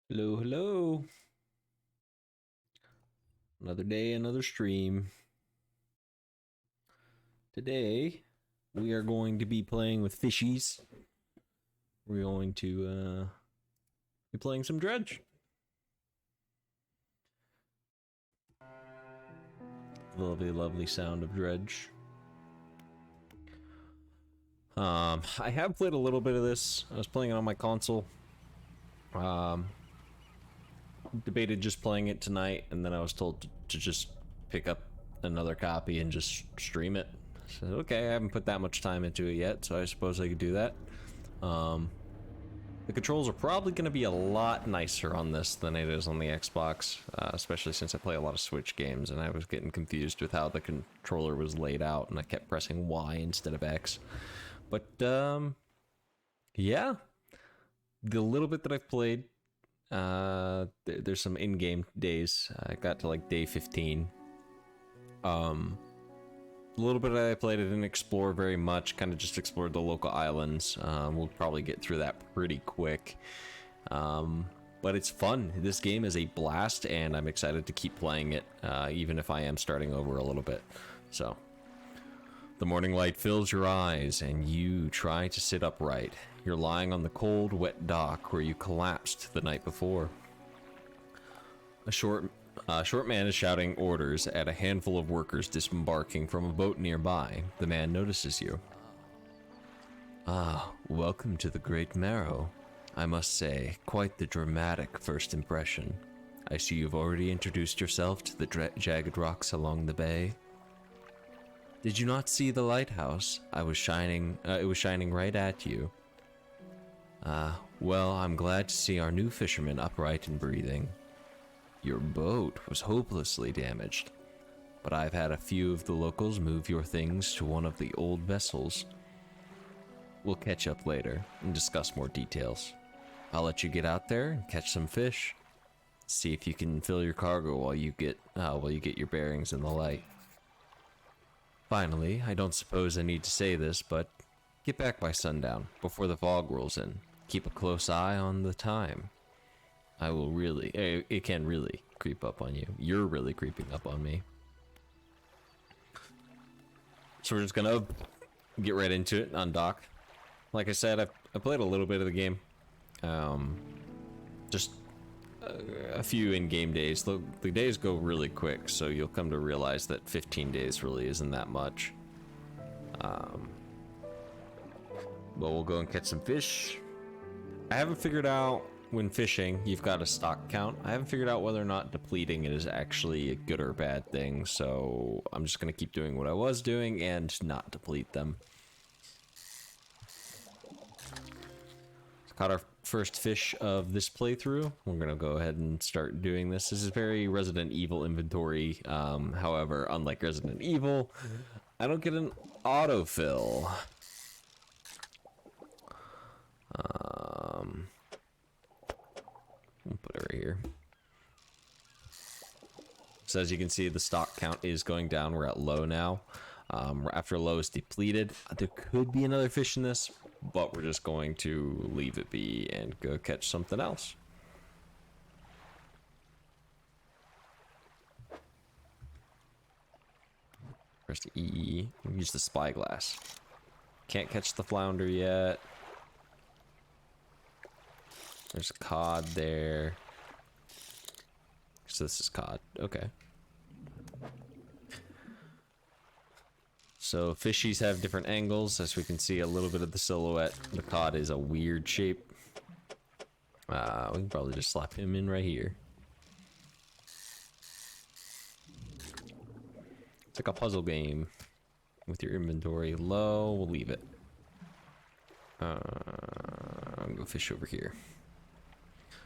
Hello, hello. Another day, another stream. Today, we are going to be playing with fishies. We're going to be playing some Dredge. Lovely, lovely sound of Dredge. I have played a little bit of this. I was playing it on my console. Debated just playing it tonight, and then I was told to just pick up another copy and just stream it. I said, okay, I haven't put that much time into it yet, so I suppose I could do that. The controls are probably going to be a lot nicer on this than it is on the Xbox, especially since I play a lot of Switch games, and I was getting confused with how the controller was laid out, and I kept pressing Y instead of X. But, yeah. The little bit that I've played, there's some in-game days. I got to, like, day 15. A little bit I played, I didn't explore very much, kind of just explored the local islands. We'll probably get through that pretty quick. But it's fun. This game is a blast, and I'm excited to keep playing it, even if I am starting over a little bit. So, the morning light fills your eyes, and you try to sit upright. You're lying on the cold, wet dock where you collapsed the night before. A short man is shouting orders at a handful of workers disembarking from a boat nearby. The man notices you. Ah, welcome to the Great Marrow. I must say, quite the dramatic first impression. I see you've already introduced yourself to the jagged rocks along the bay. Did you not see the lighthouse? It was shining right at you. Well, I'm glad to see our new fisherman upright and breathing. Your boat was hopelessly damaged, but I've had a few of the locals move your things to one of the old vessels. We'll catch up later and discuss more details. I'll let you get out there and catch some fish. See if you can fill your cargo while you get your bearings in the light. Finally, I don't suppose I need to say this, but get back by sundown before the fog rolls in. Keep a close eye on the time. It can really creep up on you. You're really creeping up on me. So we're just gonna get right into it on dock. Like I said, I played a little bit of the game. Just a few in-game days. The days go really quick, so you'll come to realize that 15 days really isn't that much. But we'll go and catch some fish. I haven't figured out, when fishing, you've got a stock count. I haven't figured out whether or not depleting it is actually a good or bad thing, so I'm just going to keep doing what I was doing and not deplete them. Caught our first fish of this playthrough. We're going to go ahead and start doing this. This is very Resident Evil inventory. However, unlike Resident Evil, I don't get an autofill. We'll put it right here. So as you can see, the stock count is going down. We're at low now. After low is depleted, there could be another fish in this, but we're just going to leave it be and go catch something else. Press E. Use the spyglass. Can't catch the flounder yet. There's cod there. So this is cod. Okay. So fishies have different angles. As we can see, a little bit of the silhouette. The cod is a weird shape. We can probably just slap him in right here. It's like a puzzle game with your inventory low. We'll leave it. I'm gonna go fish over here.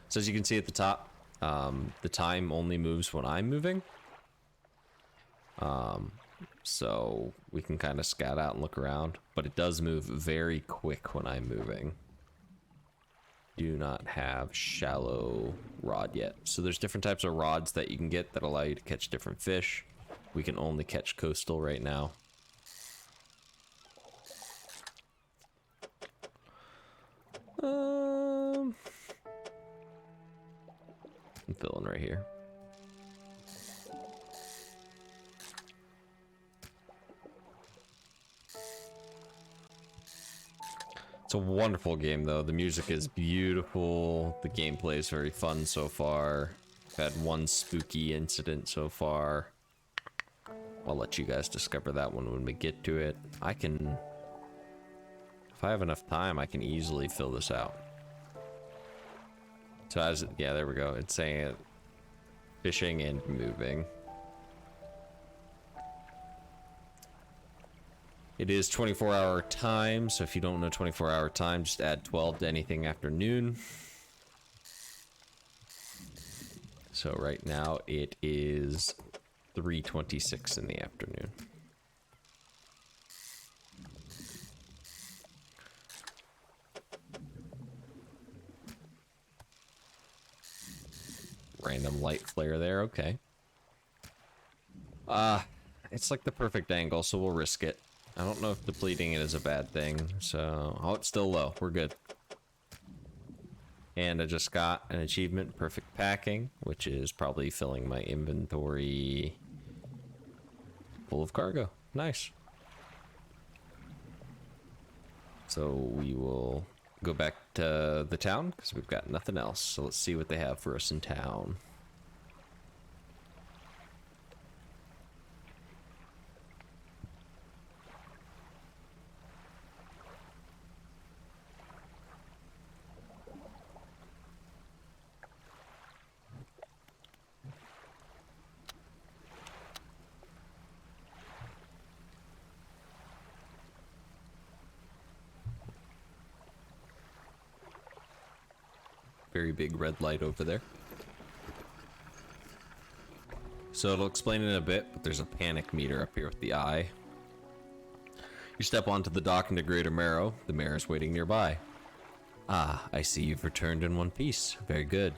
So as you can see at the top, the time only moves when I'm moving. So we can kind of scout out and look around, but it does move very quick when I'm moving. Do not have shallow rod yet. So there's different types of rods that you can get that allow you to catch different fish. We can only catch coastal right now. I'm filling right here. It's a wonderful game, though. The music is beautiful. The gameplay is very fun so far. I've had one spooky incident so far. I'll let you guys discover that one when we get to it. I can... If I have enough time, I can easily fill this out. So as... Yeah, there we go. It's saying it. Fishing and moving. It is 24-hour time, so if you don't know 24-hour time, just add 12 to anything after noon. So right now it is 3:26 in the afternoon. Random light flare there, okay. It's like the perfect angle, so we'll risk it. I don't know if depleting it is a bad thing, so... Oh, it's still low. We're good. And I just got an achievement, Perfect Packing, which is probably filling my inventory full of cargo. Nice. So we will go back to the town, because we've got nothing else. So let's see what they have for us in town. Very big red light over there. So it'll explain it in a bit, but there's a panic meter up here with the eye. You step onto the dock into Greater Marrow. The mayor is waiting nearby. Ah, I see you've returned in one piece. Very good.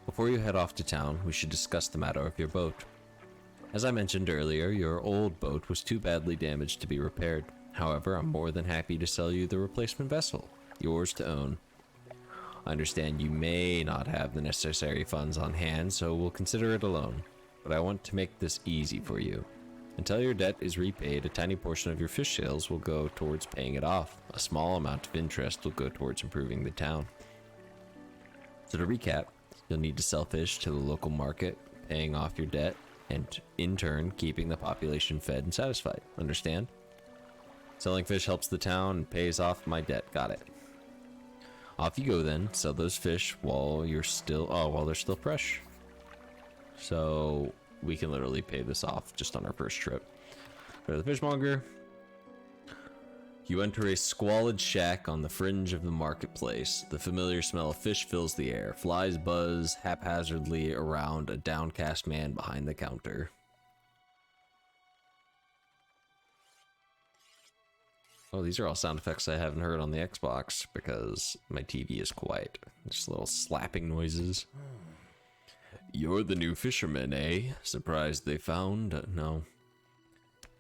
Before you head off to town, we should discuss the matter of your boat. As I mentioned earlier, your old boat was too badly damaged to be repaired. However, I'm more than happy to sell you the replacement vessel. Yours to own. I understand you may not have the necessary funds on hand, so we'll consider it a loan. But I want to make this easy for you. Until your debt is repaid, a tiny portion of your fish sales will go towards paying it off. A small amount of interest will go towards improving the town. So to recap, you'll need to sell fish to the local market, paying off your debt, and in turn, keeping the population fed and satisfied. Understand? Selling fish helps the town and pays off my debt. Got it. Off you go then. Sell those fish while they're still fresh. So we can literally pay this off just on our first trip. Go to the fishmonger. You enter a squalid shack on the fringe of the marketplace. The familiar smell of fish fills the air. Flies buzz haphazardly around a downcast man behind the counter. Oh, these are all sound effects I haven't heard on the Xbox because my TV is quiet. Just little slapping noises. You're the new fisherman, eh? Surprised they found... no.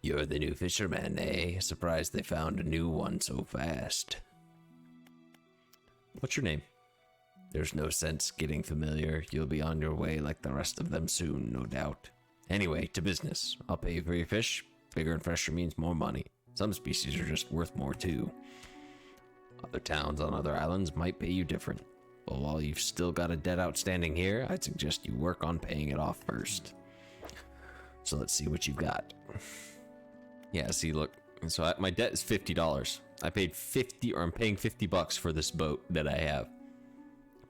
You're the new fisherman, eh? Surprised they found a new one so fast. What's your name? There's no sense getting familiar. You'll be on your way like the rest of them soon, no doubt. Anyway, to business. I'll pay you for your fish. Bigger and fresher means more money. Some species are just worth more too. Other towns on other islands might pay you different. But while you've still got a debt outstanding here, I'd suggest you work on paying it off first. So let's see what you've got. Yeah, see, look. So my debt is $50. I paid I'm paying $50 for this boat that I have.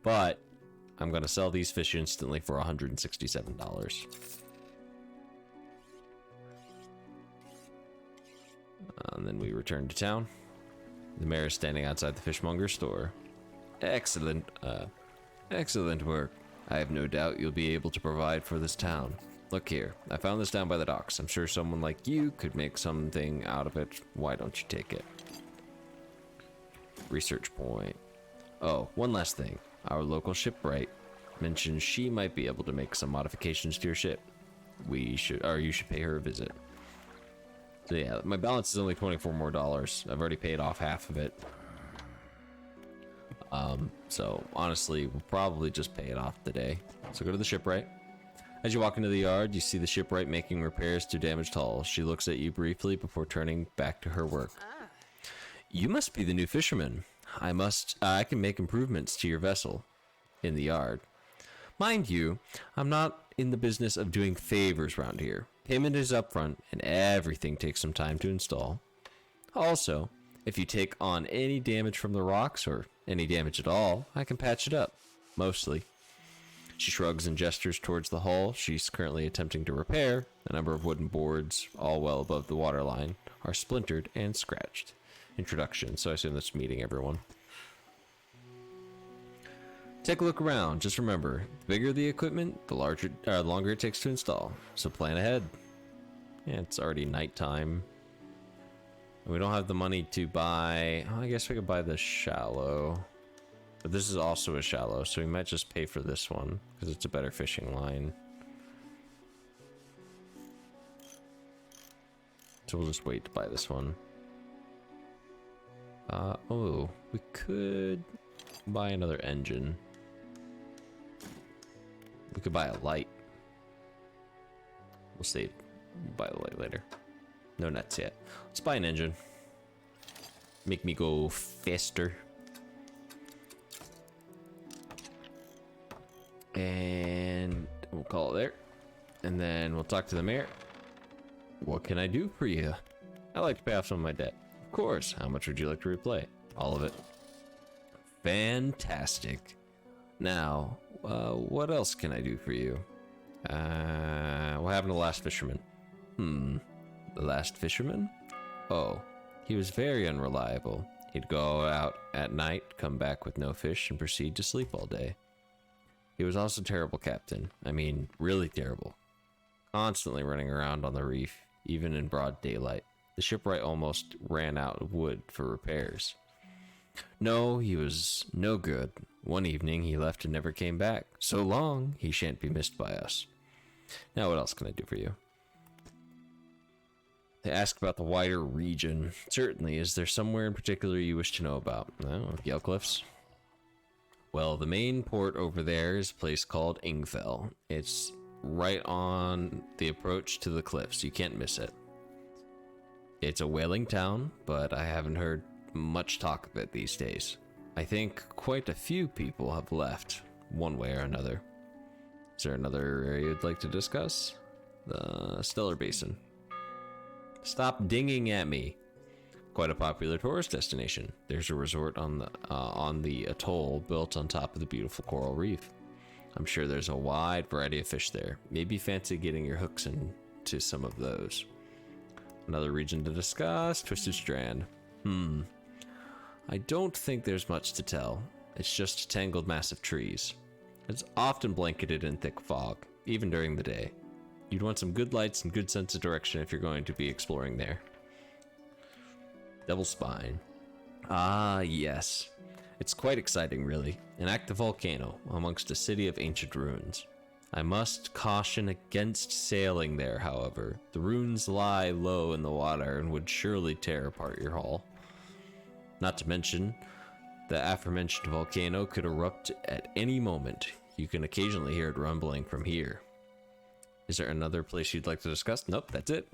But I'm gonna sell these fish instantly for $167. And then we return to town. The mayor is standing outside the fishmonger store. Excellent work. I have no doubt you'll be able to provide for this town. Look here, I found this down by the docks. I'm sure someone like you could make something out of it. Why don't you take it? Research point. Oh, one last thing. Our local shipwright mentioned she might be able to make some modifications to your ship. You should pay her a visit. So yeah, my balance is only $24 more. I've already paid off half of it. So honestly, we'll probably just pay it off today. So go to the shipwright. As you walk into the yard, you see the shipwright making repairs to damaged hull. She looks at you briefly before turning back to her work. You must be the new fisherman. I can make improvements to your vessel in the yard. Mind you, I'm not in the business of doing favors around here. Payment is upfront, and everything takes some time to install. Also, if you take on any damage from the rocks, or any damage at all, I can patch it up. Mostly. She shrugs and gestures towards the hull she's currently attempting to repair. A number of wooden boards, all well above the waterline, are splintered and scratched. Introduction, so I assume that's meeting everyone. Take a look around. Just remember, the bigger the equipment, the longer it takes to install. So plan ahead. Yeah, it's already nighttime. We don't have the money to buy... Oh, I guess we could buy the shallow. But this is also a shallow, so we might just pay for this one, because it's a better fishing line. So we'll just wait to buy this one. Oh, we could buy another engine. We could buy a light. We'll save. We'll buy the light later. No nuts yet. Let's buy an engine. Make me go faster. And we'll call it there. And then we'll talk to the mayor. What can I do for you? I'd like to pay off some of my debt. Of course. How much would you like to replay? All of it. Fantastic. Now, what else can I do for you? What happened to the last fisherman? The last fisherman? Oh, he was very unreliable. He'd go out at night, come back with no fish, and proceed to sleep all day. He was also a terrible captain. I mean, really terrible. Constantly running around on the reef, even in broad daylight. The shipwright almost ran out of wood for repairs. No, he was no good. One evening he left and never came back. So long, he shan't be missed by us. Now what else can I do for you? They ask about the wider region. Certainly, is there somewhere in particular you wish to know about? Oh, Yale Cliffs. Well, the main port over there is a place called Ingfell. It's right on the approach to the cliffs. You can't miss it. It's a whaling town, but I haven't heard much talk of it these days. I think quite a few people have left, one way or another. Is there another area you'd like to discuss? The Stellar Basin. Stop dinging at me. Quite a popular tourist destination. There's a resort on the atoll built on top of the beautiful coral reef. I'm sure there's a wide variety of fish there. Maybe fancy getting your hooks into some of those. Another region to discuss, Twisted Strand. I don't think there's much to tell. It's just a tangled mass of trees. It's often blanketed in thick fog, even during the day. You'd want some good lights and good sense of direction if you're going to be exploring there. Devil's Spine. Ah, yes. It's quite exciting, really. An active volcano amongst a city of ancient ruins. I must caution against sailing there, however. The ruins lie low in the water and would surely tear apart your hull. Not to mention, the aforementioned volcano could erupt at any moment. You can occasionally hear it rumbling from here. Is there another place you'd like to discuss? Nope, that's it.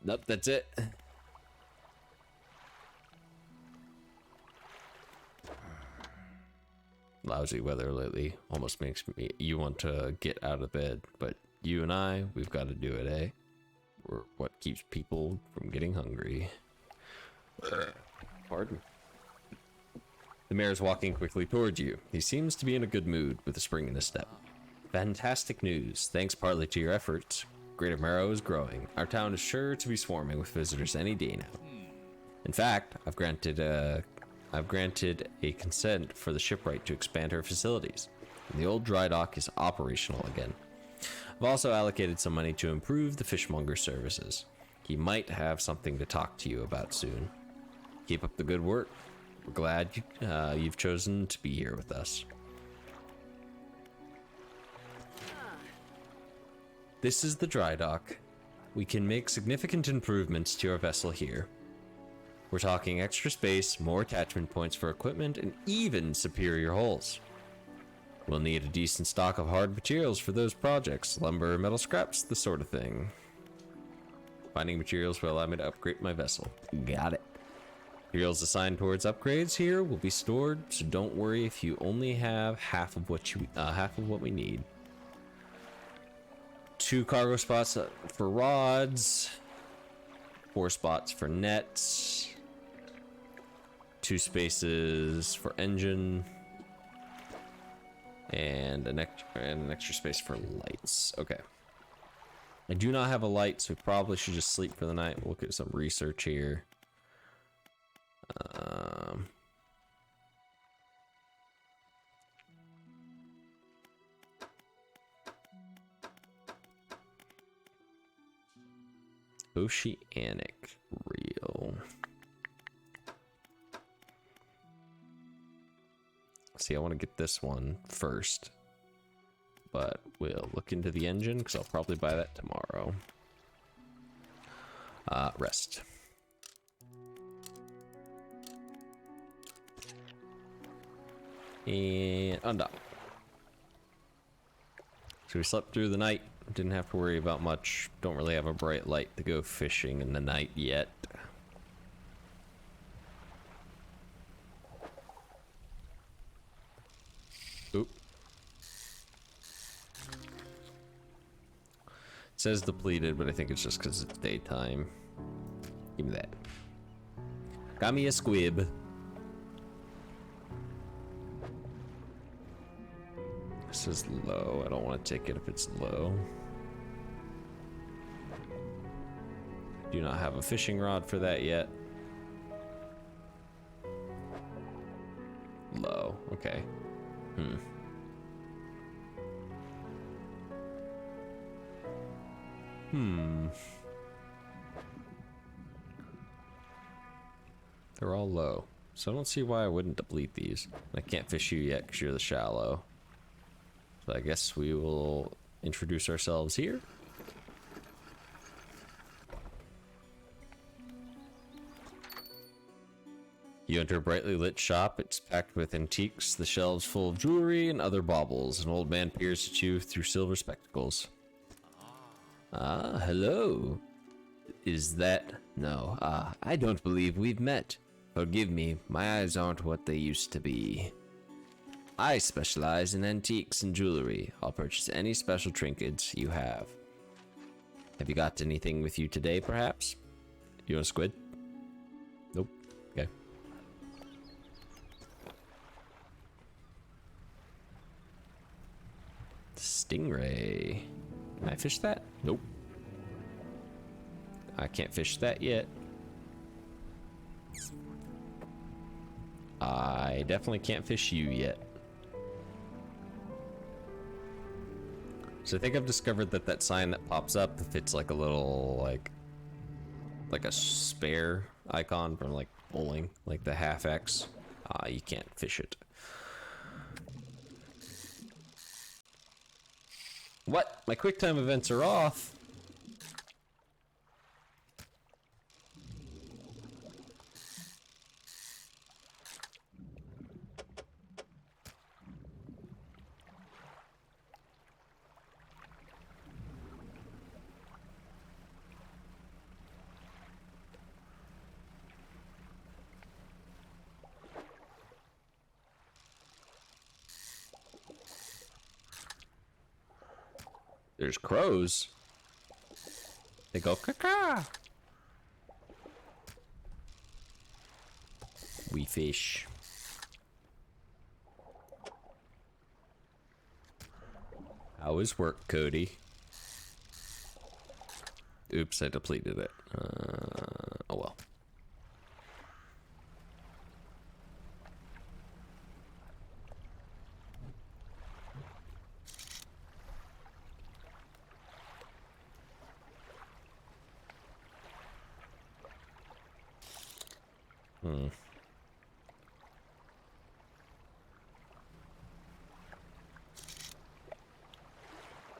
Nope, that's it. Lousy weather lately almost makes you want to get out of bed, but you and I, we've got to do it, eh? We're what keeps people from getting hungry. Pardon. The mayor's walking quickly towards you. He seems to be in a good mood with a spring in his step. Fantastic news. Thanks partly to your efforts, Greater Marrow is growing. Our town is sure to be swarming with visitors any day now. In fact, I've granted a consent for the shipwright to expand her facilities, and the old dry dock is operational again. I've also allocated some money to improve the fishmonger services. He might have something to talk to you about soon. Keep up the good work. We're glad you've chosen to be here with us. This is the dry dock. We can make significant improvements to our vessel here. We're talking extra space, more attachment points for equipment, and even superior hulls. We'll need a decent stock of hard materials for those projects. Lumber, metal scraps, the sort of thing. Finding materials will allow me to upgrade my vessel. Got it. Materials assigned towards upgrades here will be stored, so don't worry if you only have half of what we need. 2 cargo spots for rods, 4 spots for nets, 2 spaces for engine, and an extra space for lights. Okay. I do not have a light, so we probably should just sleep for the night. We'll look at some research here. Oceanic reel. See, I want to get this one first, but we'll look into the engine because I'll probably buy that tomorrow. Rest. And undock. So we slept through the night. Didn't have to worry about much. Don't really have a bright light to go fishing in the night yet. Oop. It says depleted, but I think it's just because it's daytime. Give me that. Got me a squib. This is low. I don't want to take it if it's low. Do not have a fishing rod for that yet. Low. Okay. They're all low. So I don't see why I wouldn't deplete these. I can't fish you yet because you're the shallow. So I guess we will introduce ourselves here. You enter a brightly lit shop. It's packed with antiques, the shelves full of jewelry and other baubles. An old man peers at you through silver spectacles. Ah, hello. Is that... No, I don't believe we've met. Forgive me, my eyes aren't what they used to be. I specialize in antiques and jewelry. I'll purchase any special trinkets you have. Have you got anything with you today, perhaps? You want a squid? Nope. Okay. Stingray. Can I fish that? Nope. I can't fish that yet. I definitely can't fish you yet. So I think I've discovered that that sign that pops up, if it's like a little, like a spare icon from like bowling, like the half X, you can't fish it. What? My QuickTime events are off. There's crows. They go caca. We fish. How is work, Cody? Oops, I depleted it. Oh well.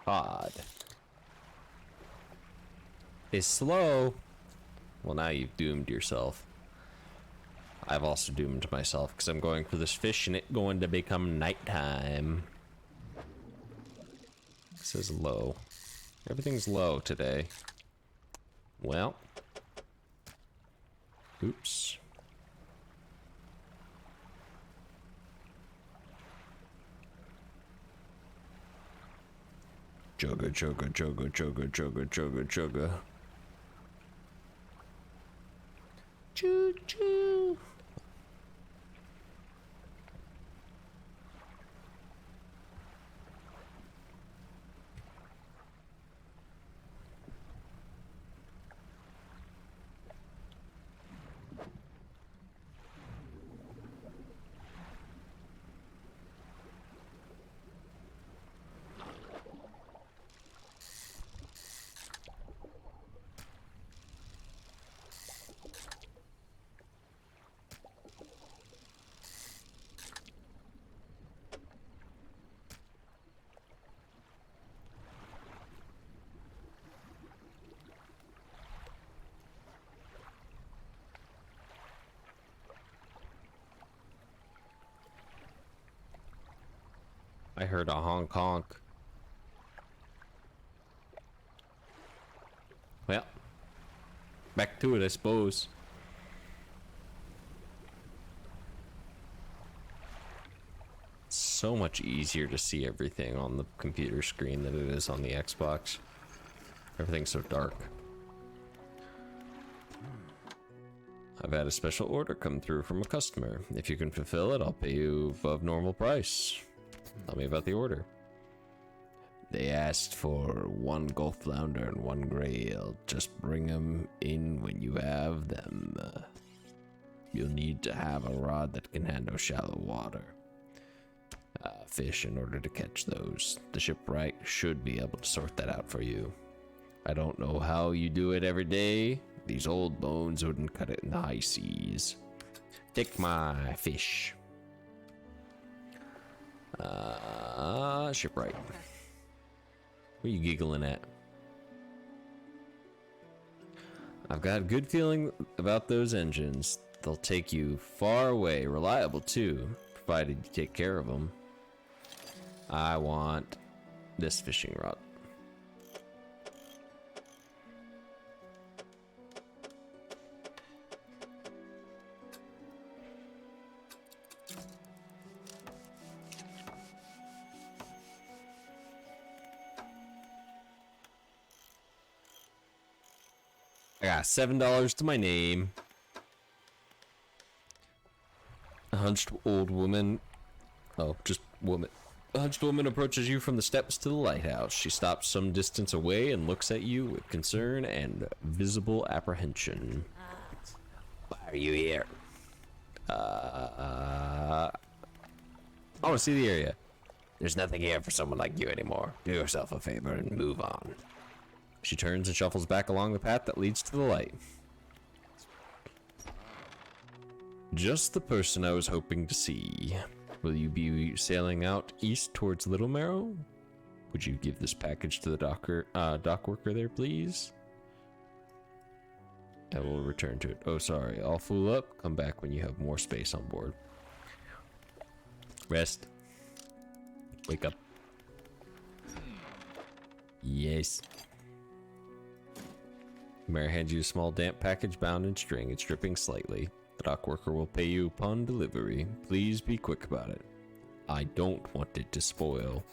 Pod is slow. Well, now you've doomed yourself. I've also doomed myself because I'm going for this fish and it going to become nighttime. says low. Everything's low today. Well. Oops. Chugga, chugga, chugga, chugga, chugga, chugga, chugga. Choo choo. I heard a honk honk. Well, back to it, I suppose. It's so much easier to see everything on the computer screen than it is on the Xbox. Everything's so dark. I've had a special order come through from a customer. If you can fulfill it, I'll pay you above normal price. Tell me about the order. They asked for 1 gold flounder and 1 grail. Just bring them in when you have them. You'll need to have a rod that can handle shallow water. Fish in order to catch those. The shipwright should be able to sort that out for you. I don't know how you do it every day. These old bones wouldn't cut it in the high seas. Take my fish. Shipwright. What are you giggling at? I've got a good feeling about those engines. They'll take you far away. Reliable too, provided you take care of them. I want this fishing rod. I got $7 to my name. A hunched old woman. Oh, just woman. A hunched woman approaches you from the steps to the lighthouse. She stops some distance away and looks at you with concern and visible apprehension. Why are you here? I want to see the area. There's nothing here for someone like you anymore. Do yourself a favor and move on. She turns and shuffles back along the path that leads to the light. Just the person I was hoping to see. Will you be sailing out east towards Little Marrow? Would you give this package to the dock worker there, please? I will return to it. Oh, sorry. I'll fool up. Come back when you have more space on board. Rest. Wake up. Yes. Mary hands you a small damp package bound in string. It's dripping slightly. The dock worker will pay you upon delivery. Please be quick about it. I don't want it to spoil.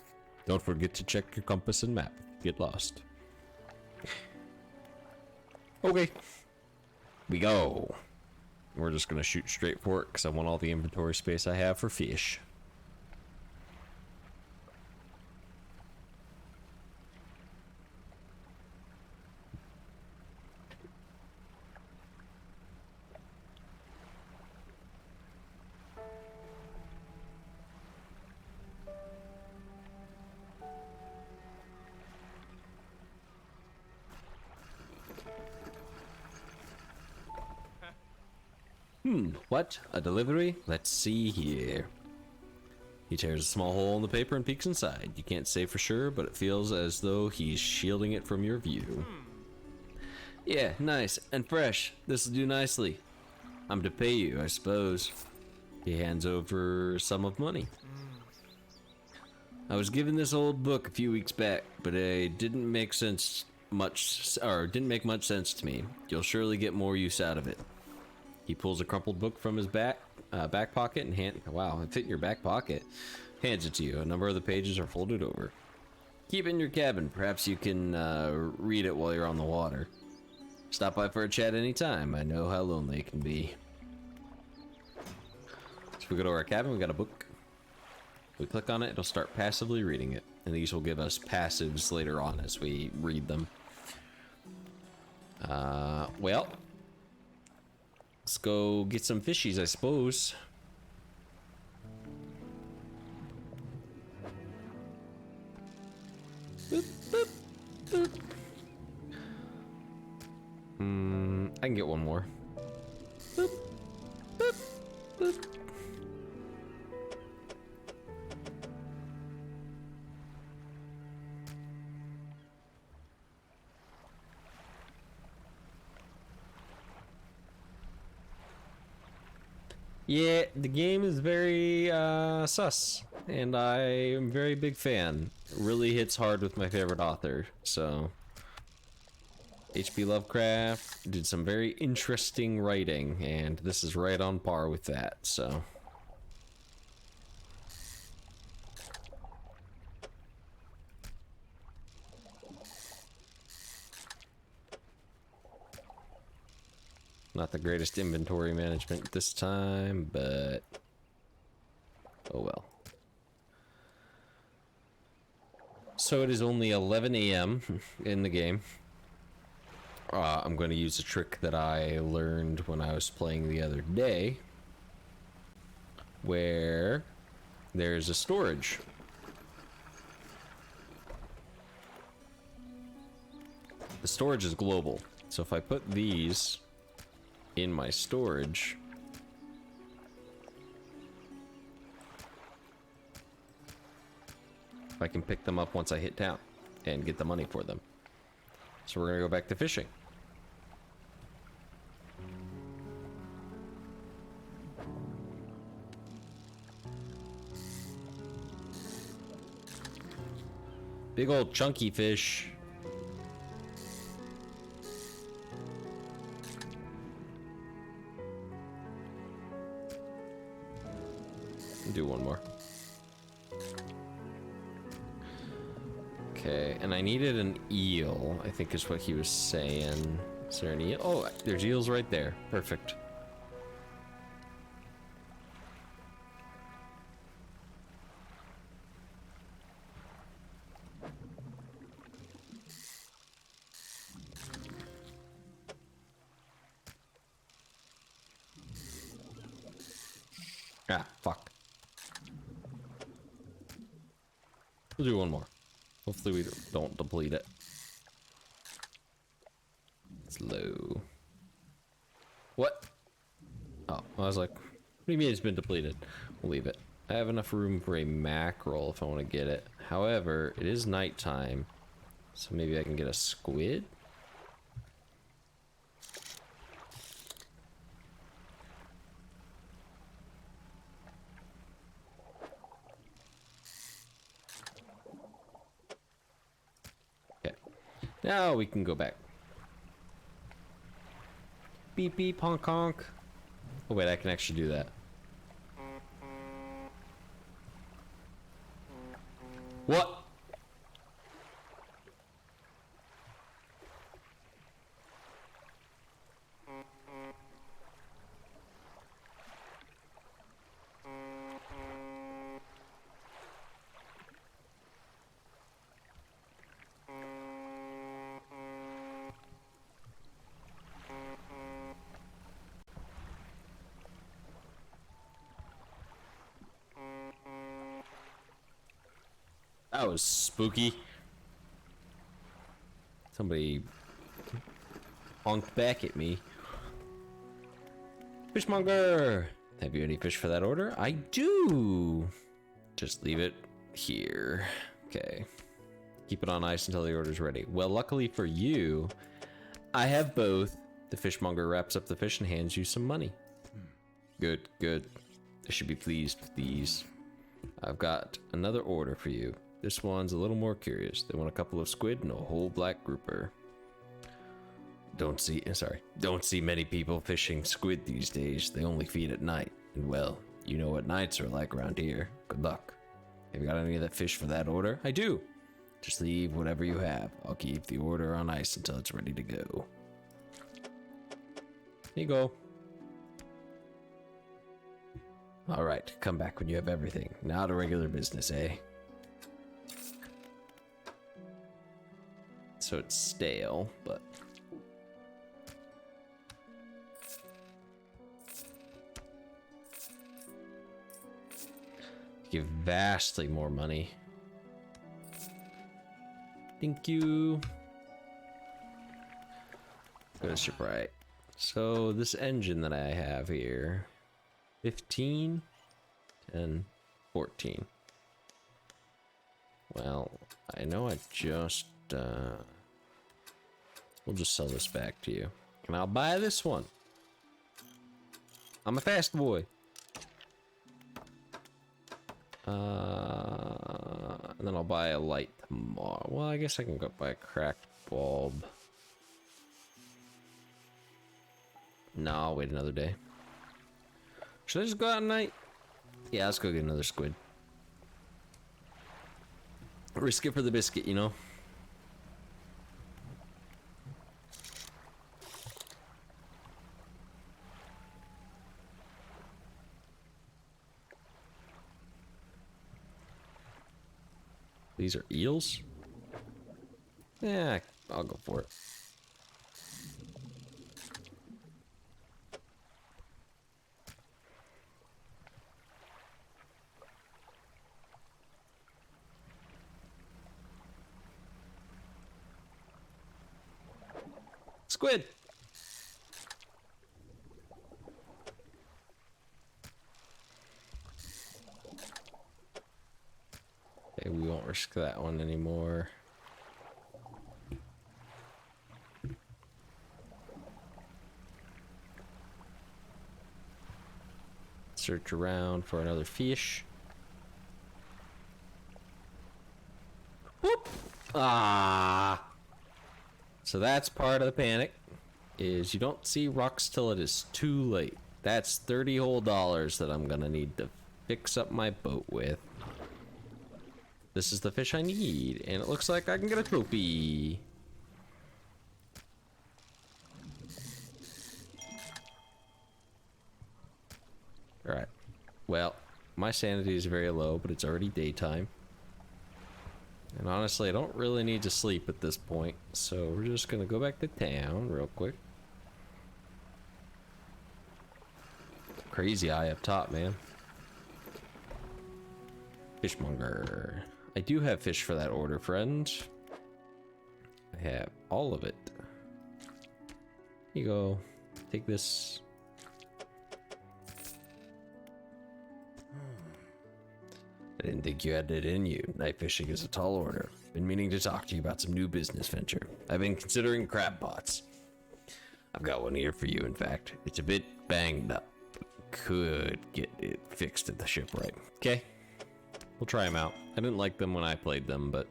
Don't forget to check your compass and map if you get lost. Okay. We go. We're just gonna shoot straight for it because I want all the inventory space I have for fish. What? A delivery? Let's see here. He tears a small hole in the paper and peeks inside. You can't say for sure, but it feels as though he's shielding it from your view. Yeah, nice and fresh. This'll do nicely. I'm to pay you, I suppose. He hands over a sum of money. I was given this old book a few weeks back, but it didn't make much sense to me. You'll surely get more use out of it. He pulls a crumpled book from his back pocket and wow, it fit in your back pocket. Hands it to you. A number of the pages are folded over. Keep it in your cabin. Perhaps you can read it while you're on the water. Stop by for a chat anytime. I know how lonely it can be. So we go to our cabin. We got a book. We click on it. It'll start passively reading it, and these will give us passives later on as we read them. Well, let's go get some fishies, I suppose. Boop, boop, boop. I can get one more. Boop, boop, boop. Yeah, the game is very sus, and I am a very big fan. It really hits hard with my favorite author, so... H.P. Lovecraft did some very interesting writing, and this is right on par with that, so... Not the greatest inventory management this time, but... oh well. So it is only 11 a.m. in the game. I'm going to use a trick that I learned when I was playing the other day, where there's a storage. The storage is global, so if I put these in my storage, I can pick them up once I hit town and get the money for them. So we're gonna go back to fishing. Big old chunky fish. Do one more. Okay, and I needed an eel, I think is what he was saying. Is there an eel? Oh, there's eels right there. Perfect. Ah, fuck. We'll do one more. Hopefully we don't deplete it. It's low. What? Oh, I was like, what do you mean it's been depleted? We'll leave it. I have enough room for a mackerel if I want to get it. However, it is nighttime, so maybe I can get a squid? Now we can go back. Beep beep honk honk. Oh wait, I can actually do that. What? That was spooky. Somebody honked back at me. Fishmonger! Have you any fish for that order? I do! Just leave it here. Okay. Keep it on ice until the order's ready. Well, luckily for you, I have both. The fishmonger wraps up the fish and hands you some money. Good, good. I should be pleased with these. I've got another order for you. This one's a little more curious. They want a couple of squid and a whole black grouper. Don't see many people fishing squid these days. They only feed at night. And well, you know what nights are like around here. Good luck. Have you got any of that fish for that order? I do. Just leave whatever you have. I'll keep the order on ice until it's ready to go. Here you go. Alright, come back when you have everything. Now to regular business, eh? So it's stale, but... give vastly more money. Thank you. Go to shipwright. So this engine that I have here, 15, 10, 14. Well, I know I just, we'll just sell this back to you. And I'll buy this one. I'm a fast boy. And then I'll buy a light tomorrow. Well, I guess I can go buy a cracked bulb. No, I'll wait another day. Should I just go out at night? Yeah, let's go get another squid. Risk it for the biscuit, you know? These are eels? Yeah, I'll go for it. Squid! Okay, we won't risk that one anymore. Search around for another fish. Whoop! Ah! So that's part of the panic, is you don't see rocks till it is too late. That's $30 whole that I'm gonna need to fix up my boat with. This is the fish I need, and it looks like I can get a trophy. Alright. Well, my sanity is very low, but it's already daytime. And honestly, I don't really need to sleep at this point, so we're just gonna go back to town real quick. Crazy eye up top, man. Fishmonger. I do have fish for that order, friend. I have all of it. Here you go. Take this. I didn't think you had it in you. Night fishing is a tall order. Been meaning to talk to you about some new business venture. I've been considering crab pots. I've got one here for you, in fact. It's a bit banged up, but could get it fixed at the shipwright. Okay? We'll try them out. I didn't like them when I played them, but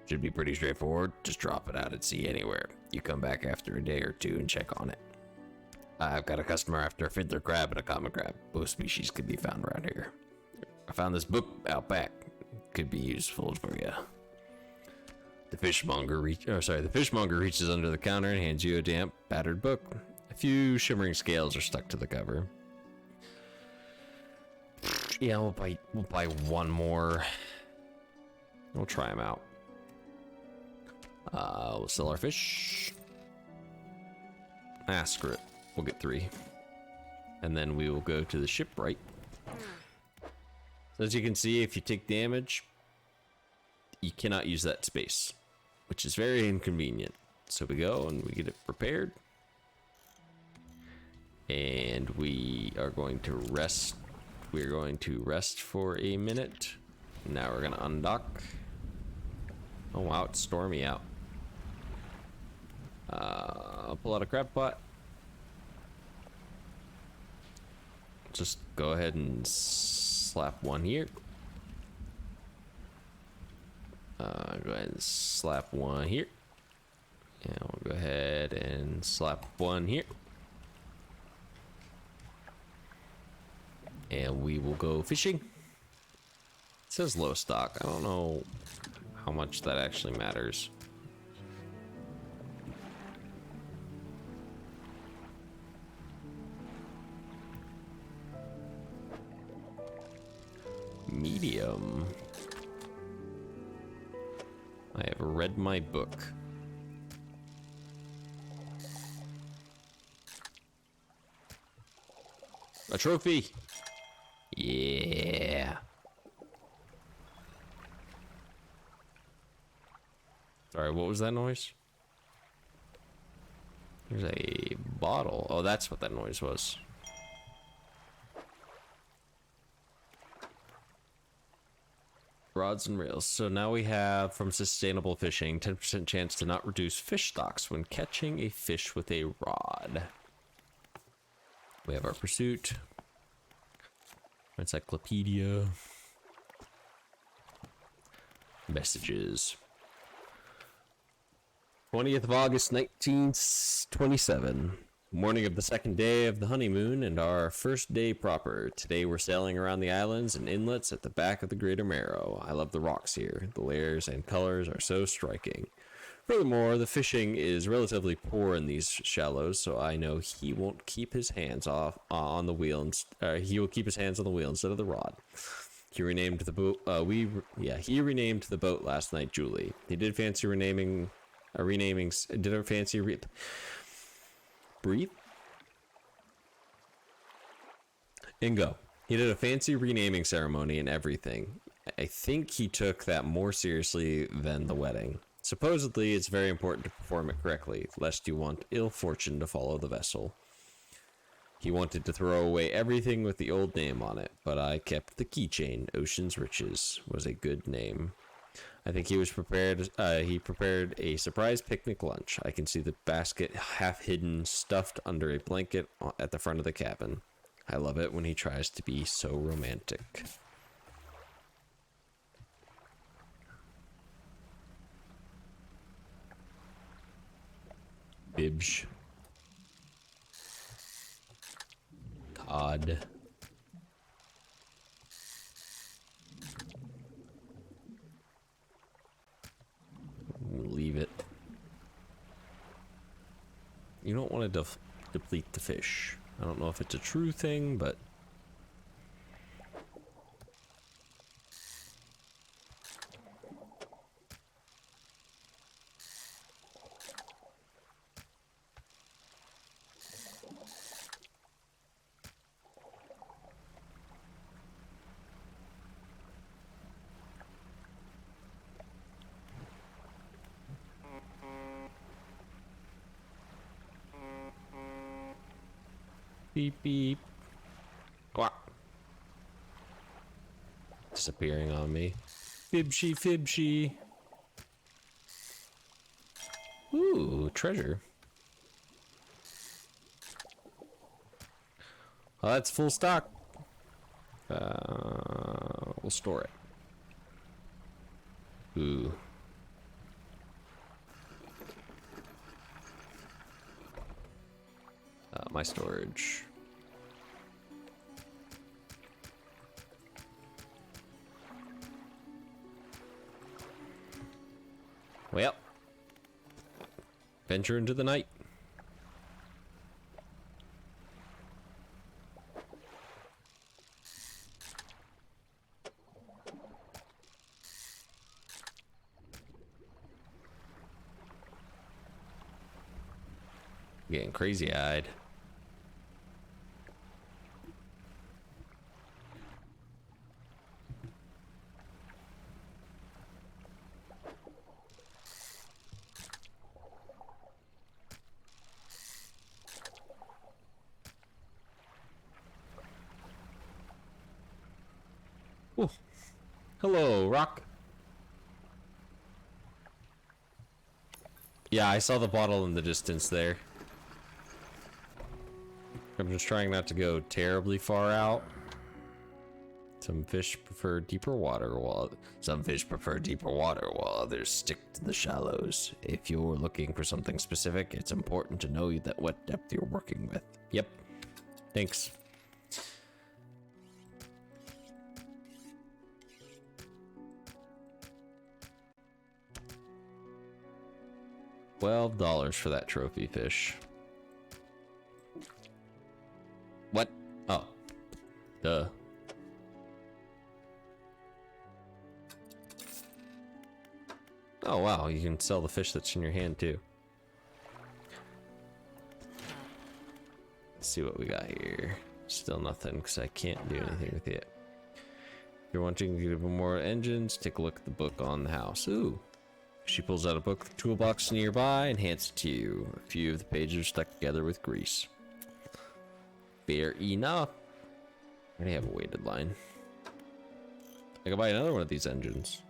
should be pretty straightforward. Just drop it out at sea anywhere. You come back after a day or two and check on it. I've got a customer after a fiddler crab and a common crab. Both species could be found around here. I found this book out back. Could be useful for you. The fishmonger reaches under the counter and hands you a damp, battered book. A few shimmering scales are stuck to the cover. Yeah, we'll buy one more. We'll try them out. We'll sell our fish. Screw it. We'll get 3. And then we will go to the shipwright. So as you can see, if you take damage, you cannot use that space, which is very inconvenient. So we go and we get it prepared. And we are going to rest. We're going to rest for a minute. Now we're going to undock. Oh wow, it's stormy out. I'll pull out a crab pot. Just go ahead and slap one here. Go ahead and slap one here. And we'll go ahead and slap one here. And we will go fishing. It says low stock. I don't know how much that actually matters. Medium. I have read my book. A trophy! Yeah! Sorry, what was that noise? There's a bottle. Oh, that's what that noise was. Rods and reels. So now we have from sustainable fishing 10% chance to not reduce fish stocks when catching a fish with a rod. We have our pursuit. Encyclopedia. Messages. 20th of August, 1927. Morning of the second day of the honeymoon and our first day proper. Today we're sailing around the islands and inlets at the back of the Greater Marrow. I love the rocks here. The layers and colors are so striking. Furthermore, the fishing is relatively poor in these shallows, so I know he won't keep his hands off on the wheel. He will keep his hands on the wheel instead of the rod. He renamed the boat. He renamed the boat last night, Julie. He did fancy renaming. Breathe and go. He did a fancy renaming ceremony and everything. I think he took that more seriously than the wedding. Supposedly, it's very important to perform it correctly, lest you want ill fortune to follow the vessel. He wanted to throw away everything with the old name on it, but I kept the keychain. Ocean's Riches was a good name. I think he was prepared. He prepared a surprise picnic lunch. I can see the basket half hidden, stuffed under a blanket at the front of the cabin. I love it when he tries to be so romantic. Bibs. Cod. Leave it. You don't want to deplete the fish. I don't know if it's a true thing, but beep beep. Quack. Disappearing on me. Fibshy fibshy. Ooh, treasure. Well, that's full stock. We'll store it. Ooh. My storage. Well, venture into the night. Getting crazy-eyed. Ooh. Hello, Rock. Yeah, I saw the bottle in the distance there. I'm just trying not to go terribly far out. Some fish prefer deeper water while others stick to the shallows. If you're looking for something specific, it's important to know that what depth you're working with. Yep. Thanks. $12 for that trophy fish. What? Oh. Duh. Oh wow, you can sell the fish that's in your hand too. Let's see what we got here. Still nothing, because I can't do anything with it. If you're wanting to get more engines, take a look at the book on the house. Ooh. She pulls out a book from the toolbox nearby and hands it to you. A few of the pages are stuck together with grease. Fair enough. I already have a weighted line. I can buy another one of these engines.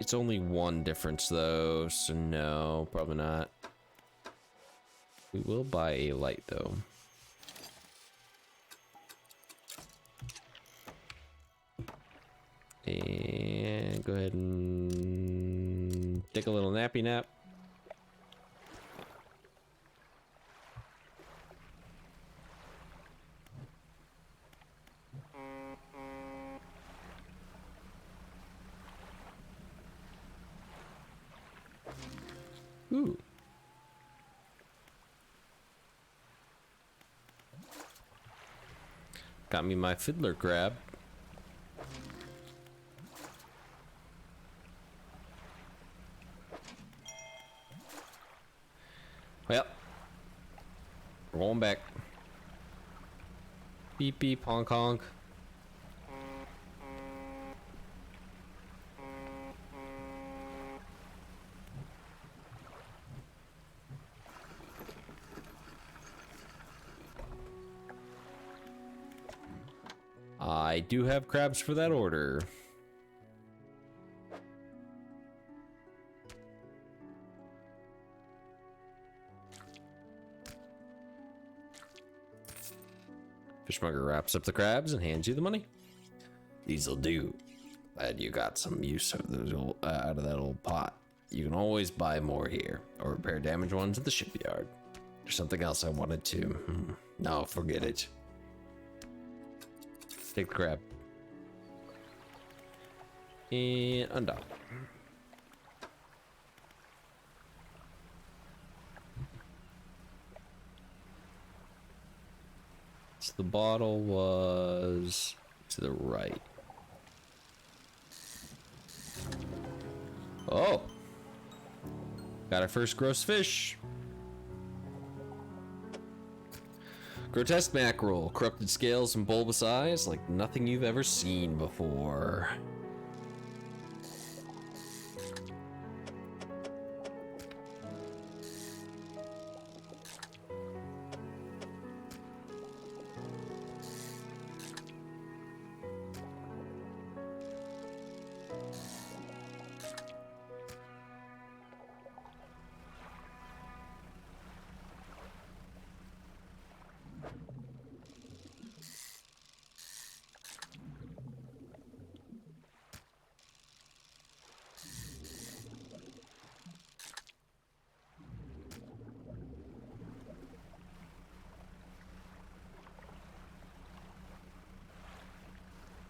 It's only one difference though, so no, probably not. We will buy a light though. And go ahead and take a little nappy nap. Ooh. Got me my fiddler crab. Well, we're going back. Beep beep honk honk. I do have crabs for that order. Fishmonger wraps up the crabs and hands you the money. These'll do. Glad you got some use of those out of that old pot. You can always buy more here, or repair damaged ones at the shipyard. There's something else I wanted to. No, forget it. Take the crab. And undock. So the bottle was to the right. Oh! Got our first gross fish. Grotesque mackerel, corrupted scales and bulbous eyes like nothing you've ever seen before.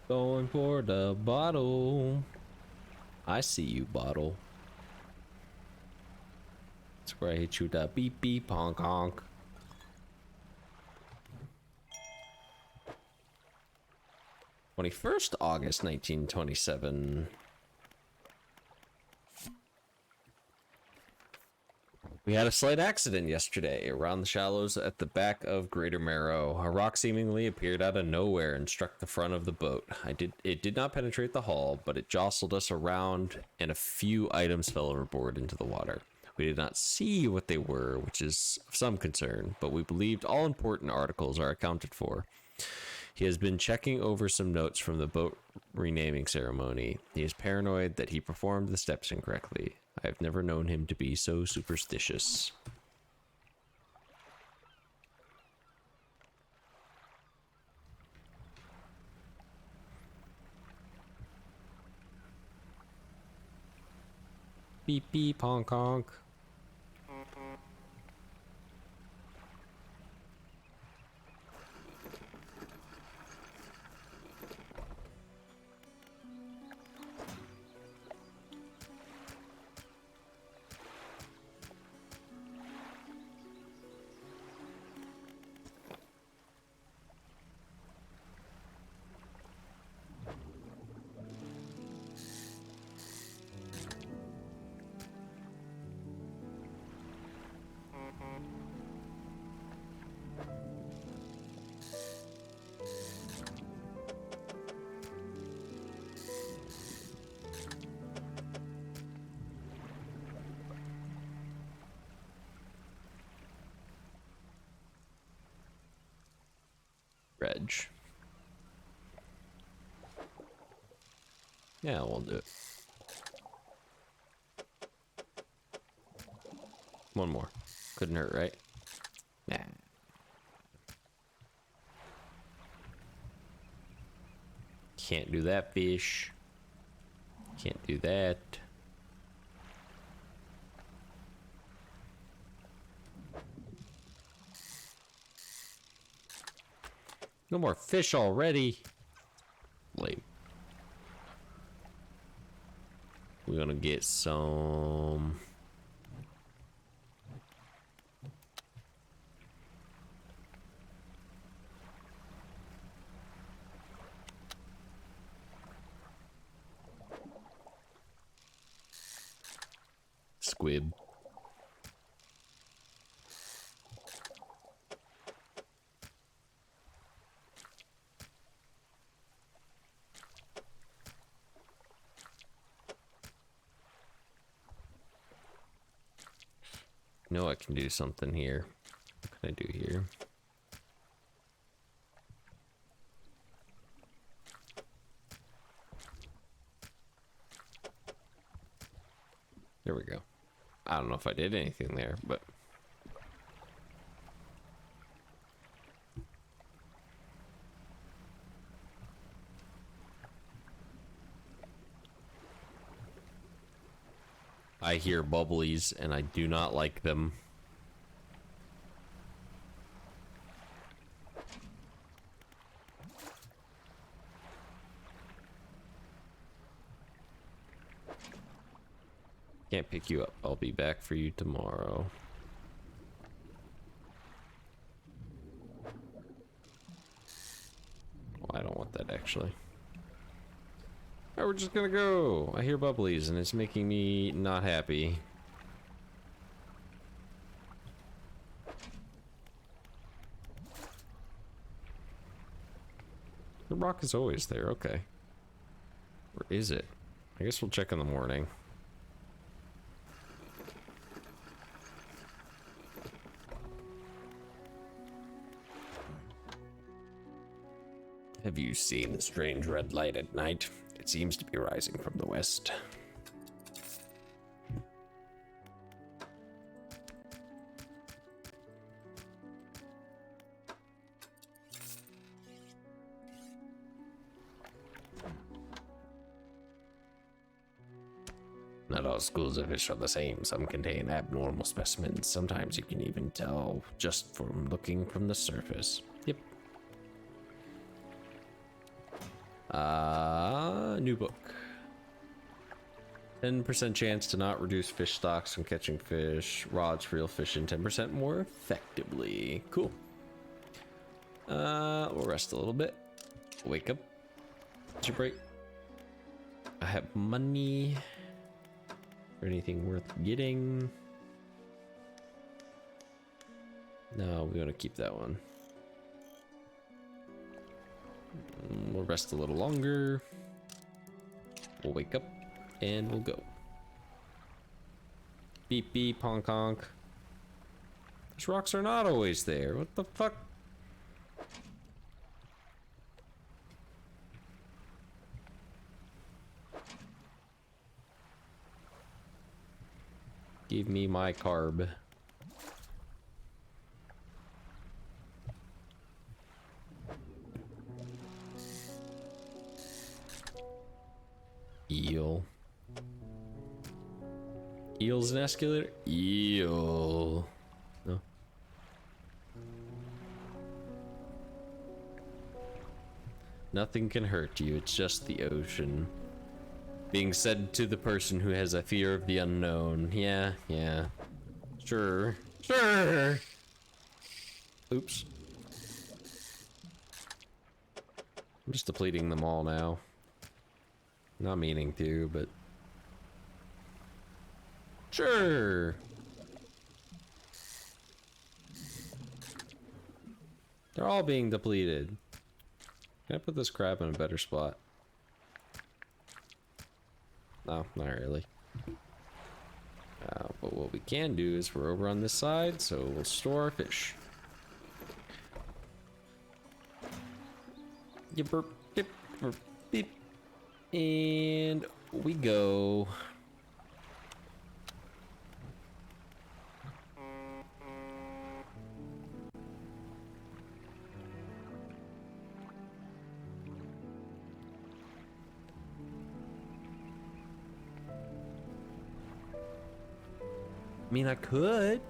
Going for the bottle. I see you, bottle. That's where I hit you the beep beep honk honk. August 1927. We had a slight accident yesterday around the shallows at the back of Greater Marrow. A rock seemingly appeared out of nowhere and struck the front of the boat. It did not penetrate the hull, but it jostled us around and a few items fell overboard into the water. We did not see what they were, which is of some concern, but we believed all important articles are accounted for. He has been checking over some notes from the boat renaming ceremony. He is paranoid that he performed the steps incorrectly. I have never known him to be so superstitious. Beep beep honk honk. Dredge. Yeah, we'll do it. One more. Couldn't hurt, right? Nah. Can't do that, fish. Can't do that. No more fish already. Lame. We're gonna get some. Squib. No, I can do something here. What can I do here? There we go. I don't know if I did anything there, but I hear bubblies and I do not like them. Can't pick you up. I'll be back for you tomorrow. Oh, I don't want that actually. Oh, we're just gonna go. I hear bubblies and it's making me not happy. The rock is always there. Okay. Where is it? I guess we'll check in the morning. Have you seen the strange red light at night? It seems to be rising from the west. Not all schools of fish are the same. Some contain abnormal specimens. Sometimes you can even tell just from looking from the surface. Yep. New book. 10% chance to not reduce fish stocks from catching fish. Rods for real fishing 10% more effectively. Cool. We'll rest a little bit. Wake up. What's your break? I have money. For anything worth getting? No, we want to keep that one. We'll rest a little longer. We'll wake up and we'll go. Beep beep honk honk. These rocks are not always there. What the fuck? Give me my carb. Eel. Eel's an escalator? Eel. No. Nothing can hurt you, it's just the ocean. Being said to the person who has a fear of the unknown. Yeah, yeah. Sure. Sure! Oops. I'm just depleting them all now. Not meaning to, but... Sure! They're all being depleted. Can I put this crab in a better spot? No, not really. But what we can do is we're over on this side, so we'll store our fish. Yip, burp, yip, burp, beep. And we go. I mean, I could.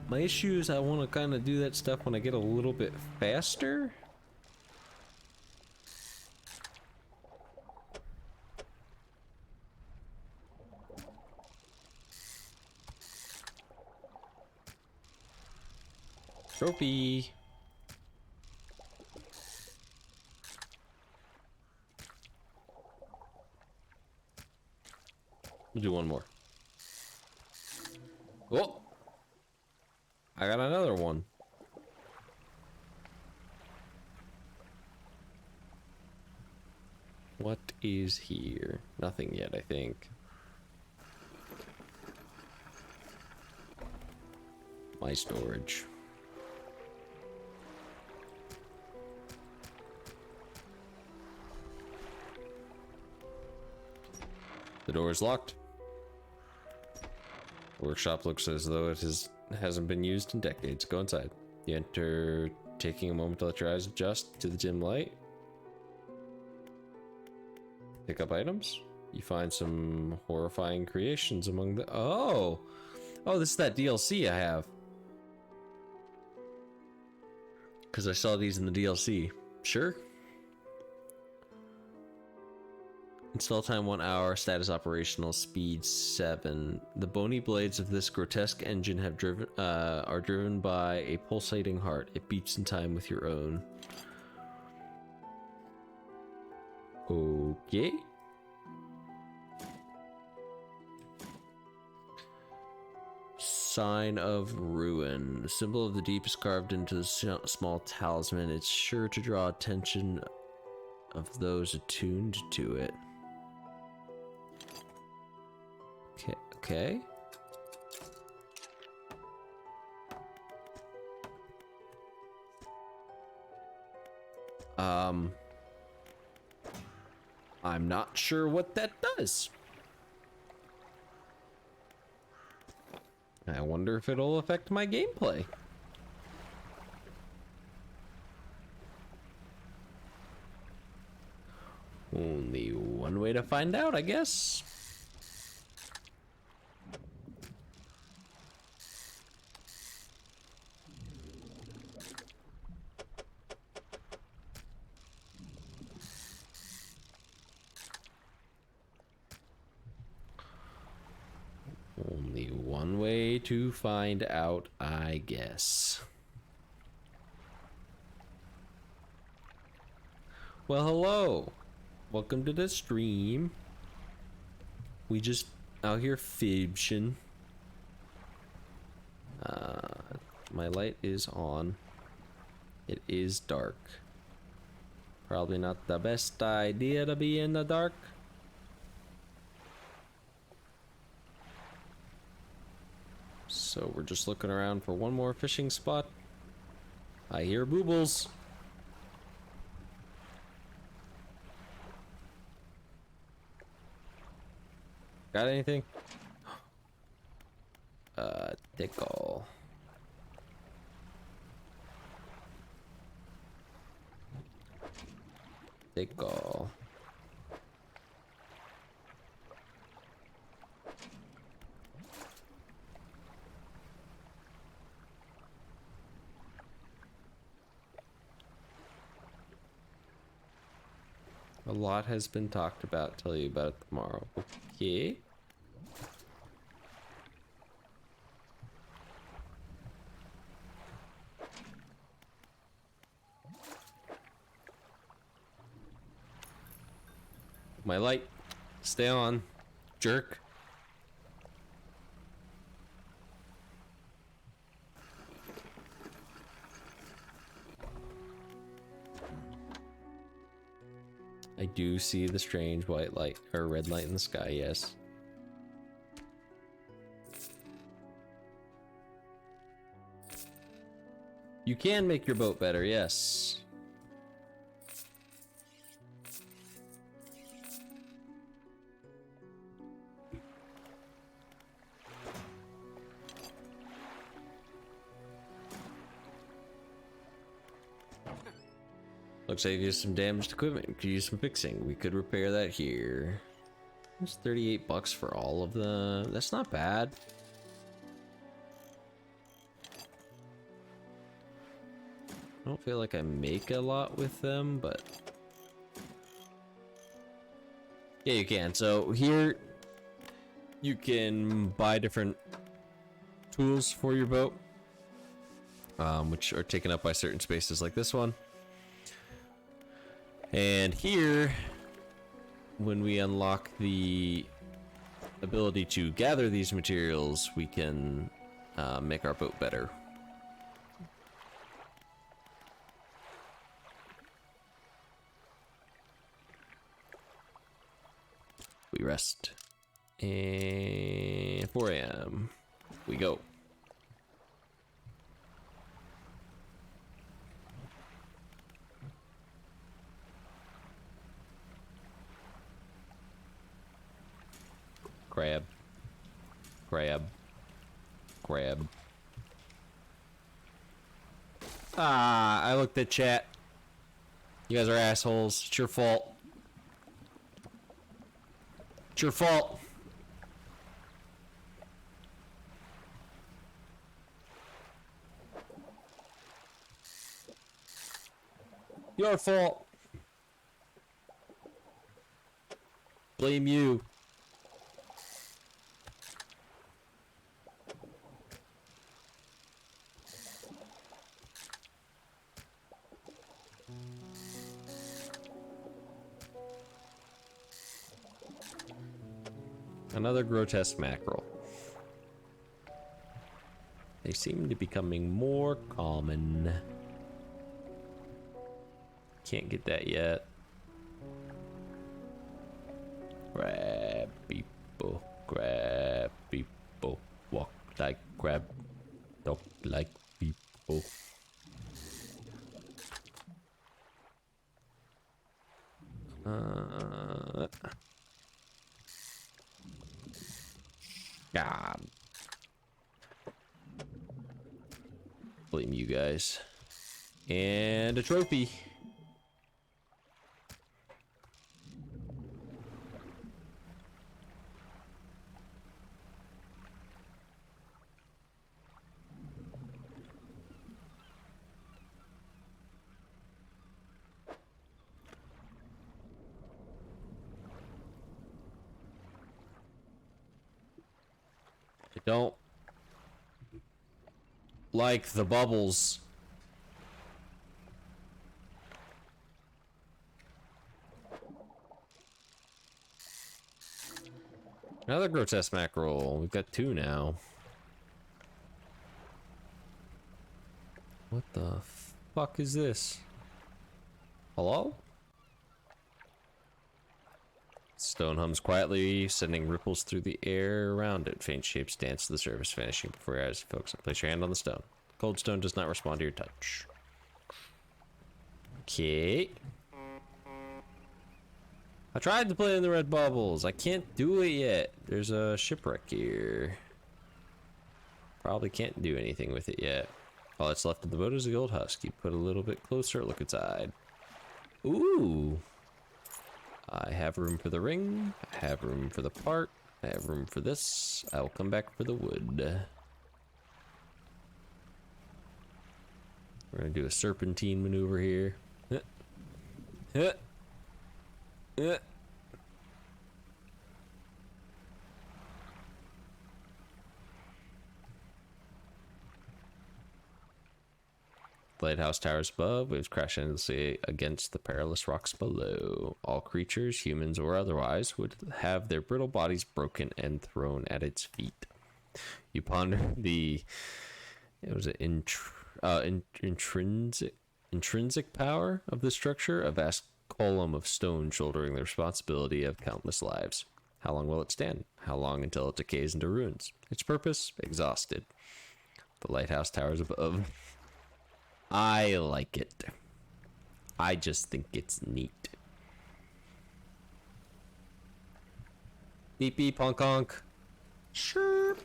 My issue is I want to kind of do that stuff when I get a little bit faster. Trophy. We'll do one more. Oh! I got another one. What is here? Nothing yet, I think. My storage. The door is locked. The workshop looks as though it hasn't been used in decades. Go inside. You enter, taking a moment to let your eyes adjust to the dim light. Pick up items. You find some horrifying creations among the... Oh! Oh, this is that DLC I have. Because I saw these in the DLC. Sure. Install time 1 hour, status operational, speed 7. The bony blades of this grotesque engine are driven by a pulsating heart. It beats in time with your own. Okay. Sign of ruin. The symbol of the deep is carved into the small talisman. It's sure to draw attention of those attuned to it. Okay. I'm not sure what that does. I wonder if it'll affect my gameplay. Only one way to find out, I guess. Only one way to find out, I guess. Well, hello. Welcome to the stream. We just out here fibshin'. My light is on. It is dark. Probably not the best idea to be in the dark. So we're just looking around for one more fishing spot. I hear boobles. Got anything? Tickle. Tickle. A lot has been talked about. Tell you about it tomorrow. Okay. My light. Stay on. Jerk. I do see the strange white light, or red light in the sky, yes. You can make your boat better, yes. Looks like you used some damaged equipment. Could use some fixing. We could repair that here. It's 38 bucks for all of them. That's not bad. I don't feel like I make a lot with them, but yeah, you can. So here you can buy different tools for your boat, which are taken up by certain spaces like this one. And here, when we unlock the ability to gather these materials, we can make our boat better. We rest. And 4 a.m. we go. Grab. Grab. Grab. Ah, I looked at chat. You guys are assholes. It's your fault. It's your fault. Your fault. Blame you. Another grotesque mackerel. They seem to be becoming more common. Can't get that yet. Grab people, walk like crab, talk like people. God. Blame you guys. And a trophy. I don't like the bubbles. Another grotesque mackerel. We've got 2 now. What the fuck is this? Hello? Stone hums quietly, sending ripples through the air around it. Faint shapes dance to the surface, vanishing before your eyes. Folks, place your hand on the stone. Cold stone does not respond to your touch. Okay. I tried to play in the red bubbles. I can't do it yet. There's a shipwreck here. Probably can't do anything with it yet. All that's left of the boat is the old husk. You put a little bit closer, look inside. Ooh. I have room for the ring. I have room for the part. I have room for this. I will come back for the wood. We're gonna do a serpentine maneuver here. Lighthouse towers above, waves crash endlessly against the perilous rocks below. All creatures, humans or otherwise, would have their brittle bodies broken and thrown at its feet. You ponder the intrinsic power of the structure, a vast column of stone shouldering the responsibility of countless lives. How long will it stand? How long until it decays into ruins? Its purpose? Exhausted. The lighthouse towers above. I like it. I just think it's neat. Beep beep honk honk. Sure.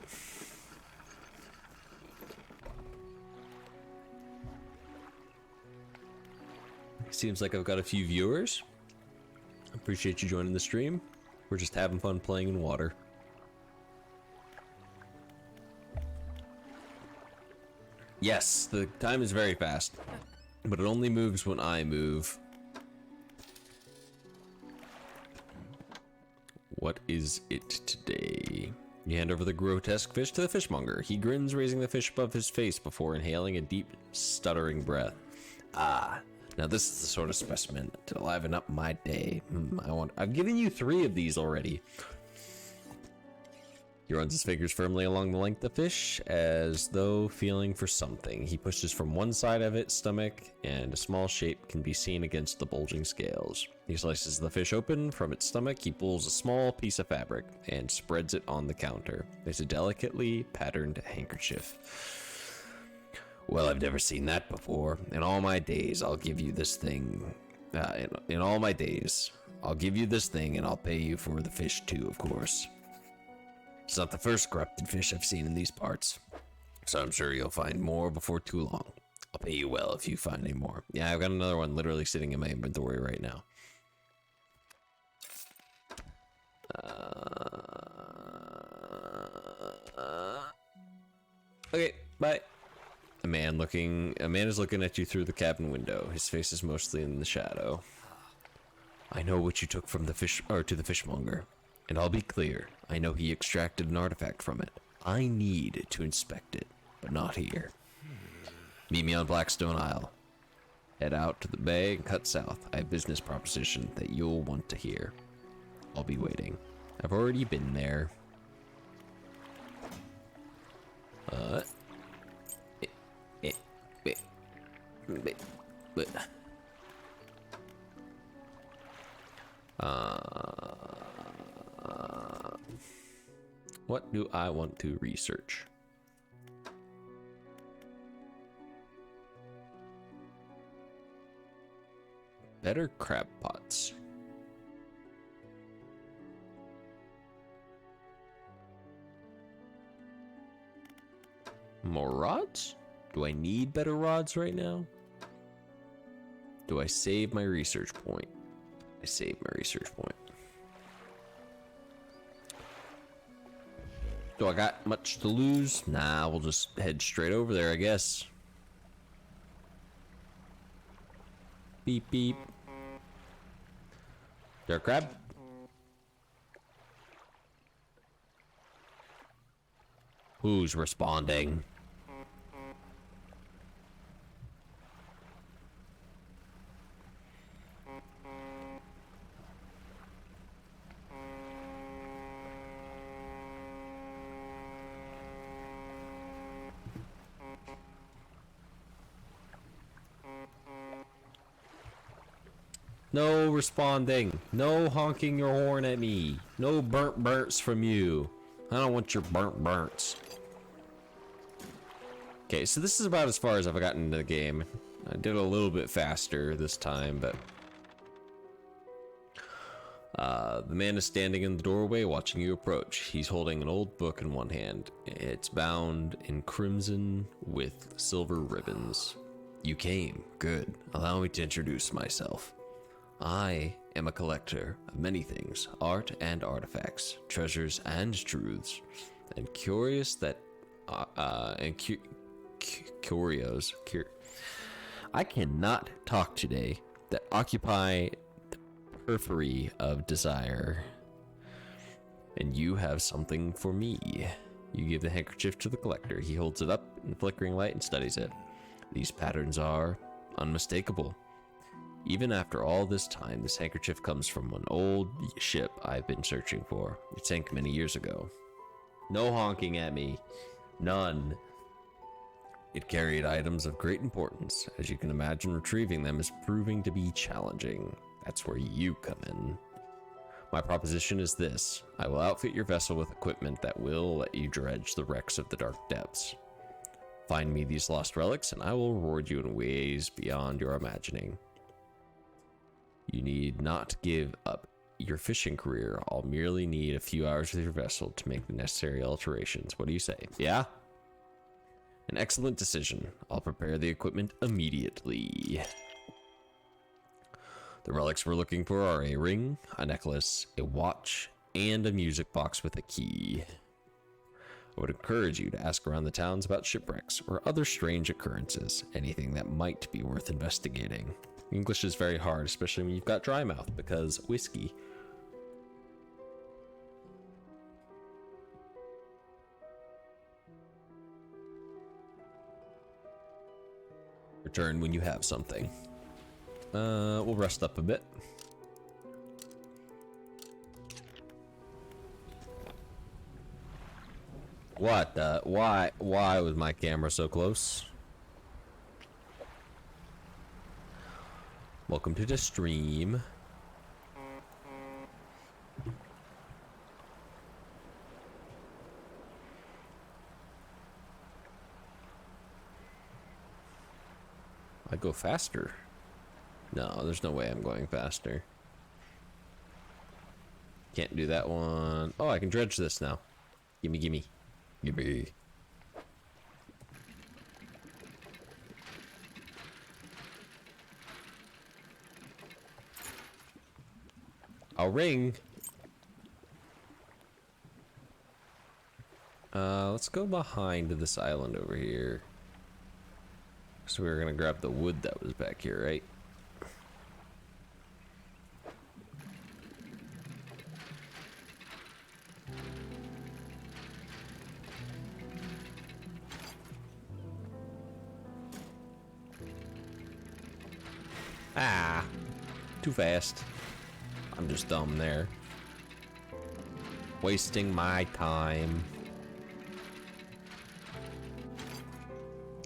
Seems like I've got a few viewers. Appreciate you joining the stream. We're just having fun playing in water. Yes, the time is very fast, but it only moves when I move. What is it today? You hand over the grotesque fish to the fishmonger. He grins, raising the fish above his face before inhaling a deep, stuttering breath. Ah, now this is the sort of specimen to liven up my day. I've given you 3 of these already. He runs his fingers firmly along the length of the fish, as though feeling for something. He pushes from one side of its stomach, and a small shape can be seen against the bulging scales. He slices the fish open. From its stomach, he pulls a small piece of fabric and spreads it on the counter. There's a delicately patterned handkerchief. Well, I've never seen that before. In all my days, I'll give you this thing. In all my days, I'll give you this thing, and I'll pay you for the fish too, of course. It's not the first corrupted fish I've seen in these parts, so I'm sure you'll find more before too long. I'll pay you well if you find any more. Yeah, I've got another one literally sitting in my inventory right now. Okay, bye. A man is looking at you through the cabin window. His face is mostly in the shadow. I know what you took from the fish, or to the fishmonger. And I'll be clear, I know he extracted an artifact from it. I need to inspect it, but not here. Meet me on Blackstone Isle. Head out to the bay and cut south. I have a business proposition that you'll want to hear. I'll be waiting. I've already been there. What do I want to research? Better crab pots. More rods? Do I need better rods right now? Do I save my research point? I save my research point. Do I got much to lose? Nah, we'll just head straight over there, I guess. Beep, beep. There, crab? Who's responding? No responding. No honking your horn at me. No burnt from you. I don't want your burnt. Okay, so this is about as far as I've gotten into the game. I did a little bit faster this time, but... the man is standing in the doorway watching you approach. He's holding an old book in one hand. It's bound in crimson with silver ribbons. You came. Good. Allow me to introduce myself. I am a collector of many things, art and artifacts, treasures and truths, and curios. I cannot talk today. That occupy periphery of desire. And you have something for me. You give the handkerchief to the collector. He holds it up in the flickering light and studies it. These patterns are unmistakable. Even after all this time, this handkerchief comes from an old ship I've been searching for. It sank many years ago. No honking at me. None. It carried items of great importance. As you can imagine, retrieving them is proving to be challenging. That's where you come in. My proposition is this. I will outfit your vessel with equipment that will let you dredge the wrecks of the dark depths. Find me these lost relics, and I will reward you in ways beyond your imagining. You need not give up your fishing career. I'll merely need a few hours with your vessel to make the necessary alterations. What do you say? Yeah? An excellent decision. I'll prepare the equipment immediately. The relics we're looking for are a ring, a necklace, a watch, and a music box with a key. I would encourage you to ask around the towns about shipwrecks or other strange occurrences, anything that might be worth investigating. English is very hard, especially when you've got dry mouth, because whiskey. Return when you have something. We'll rest up a bit. What the? Why was my camera so close? Welcome to the stream. I go faster. No, there's no way I'm going faster. Can't do that one. Oh, I can dredge this now. Gimme, gimme. Gimme. I'll ring. Let's go behind this island over here. So we were gonna grab the wood that was back here, right? Ah, too fast. I'm just dumb there. Wasting my time.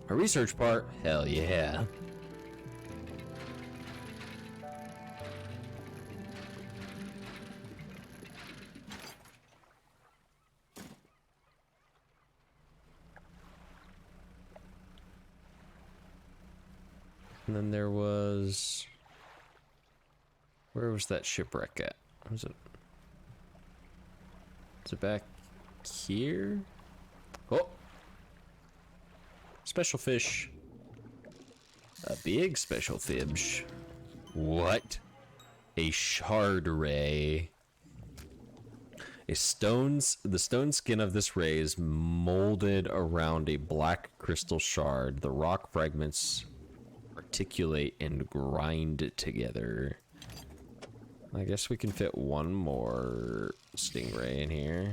A research part? Hell yeah. And then there was... Where was that shipwreck at? Was it? Is it back here? Oh! Special fish. A big special fish. What? A shard ray. The stone skin of this ray is molded around a black crystal shard. The rock fragments articulate and grind together. I guess we can fit one more stingray in here.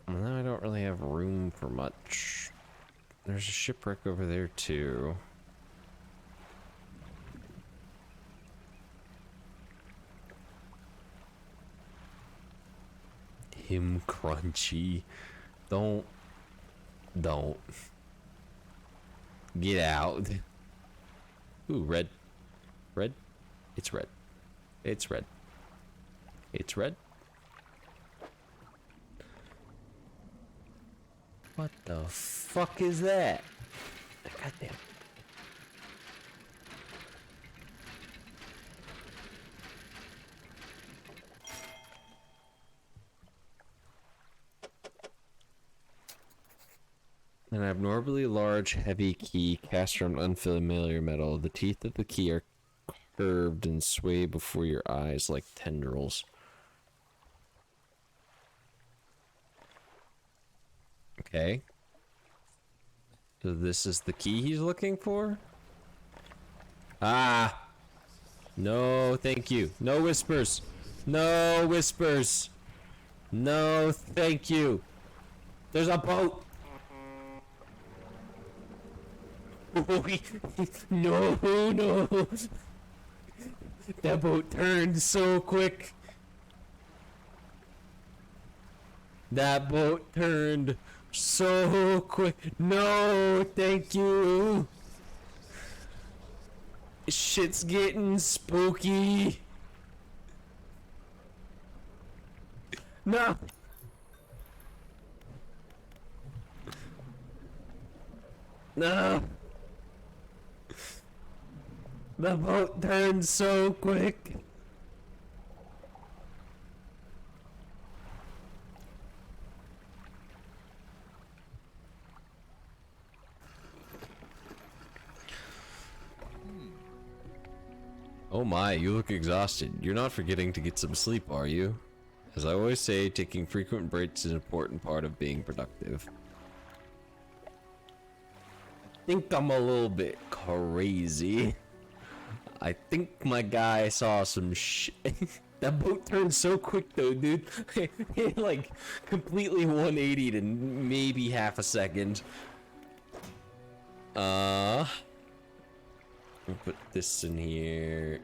Now I don't really have room for much. There's a shipwreck over there too. Him crunchy. Don't. Get out. Ooh, red. Red? It's red. It's red. It's red. What the fuck is that? Goddamn. An abnormally large, heavy key cast from unfamiliar metal. The teeth of the key are curved and sway before your eyes like tendrils. Okay. So this is the key he's looking for? Ah! No, thank you. No whispers. No whispers. No, thank you. There's a boat. No, no. That boat turned so quick. That boat turned so quick. No, thank you. Shit's getting spooky. No. No. The boat turned so quick. Oh my, you look exhausted. You're not forgetting to get some sleep, are you? As I always say, taking frequent breaks is an important part of being productive. I think I'm a little bit crazy. I think my guy saw some shit. That boat turned so quick though, dude. It like completely 180'd in maybe half a second. We'll put this in here.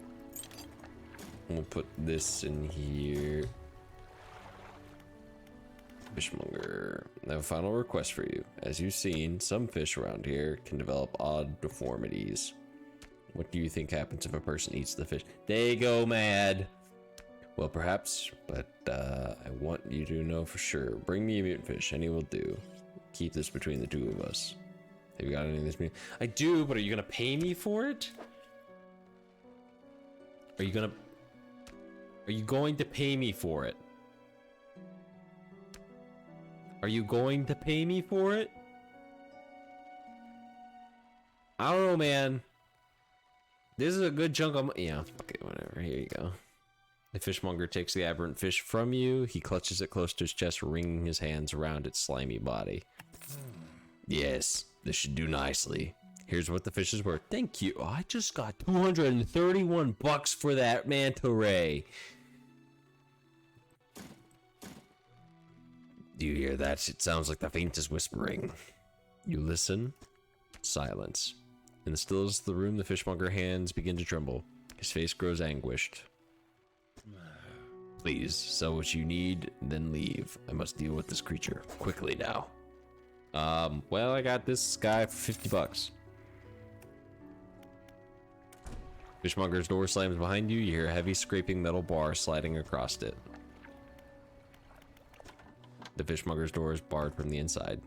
We'll put this in here. Fishmonger. I have a final request for you. As you've seen, some fish around here can develop odd deformities. What do you think happens if a person eats the fish? They go mad. Well, perhaps, but I want you to know for sure. Bring me a mutant fish. Any will do. Keep this between the two of us. Have you got any of this? I do, but are you gonna pay me for it? Are you going to pay me for it? Are you going to pay me for it? I don't know, man. This is a good chunk of money. Yeah, okay, whatever. Here you go. The fishmonger takes the aberrant fish from you. He clutches it close to his chest, wringing his hands around its slimy body. Yes, this should do nicely. Here's what the fish is worth. Thank you. Oh, I just got 231 bucks for that manta ray. Do you hear that? It sounds like the faintest whispering. You listen. Silence. In the stillness of the room, the fishmonger hands begin to tremble. His face grows anguished. Please, sell what you need, then leave. I must deal with this creature. Quickly now. Well, I got this guy for 50 bucks. Fishmonger's door slams behind you. You hear a heavy scraping metal bar sliding across it. The fishmonger's door is barred from the inside.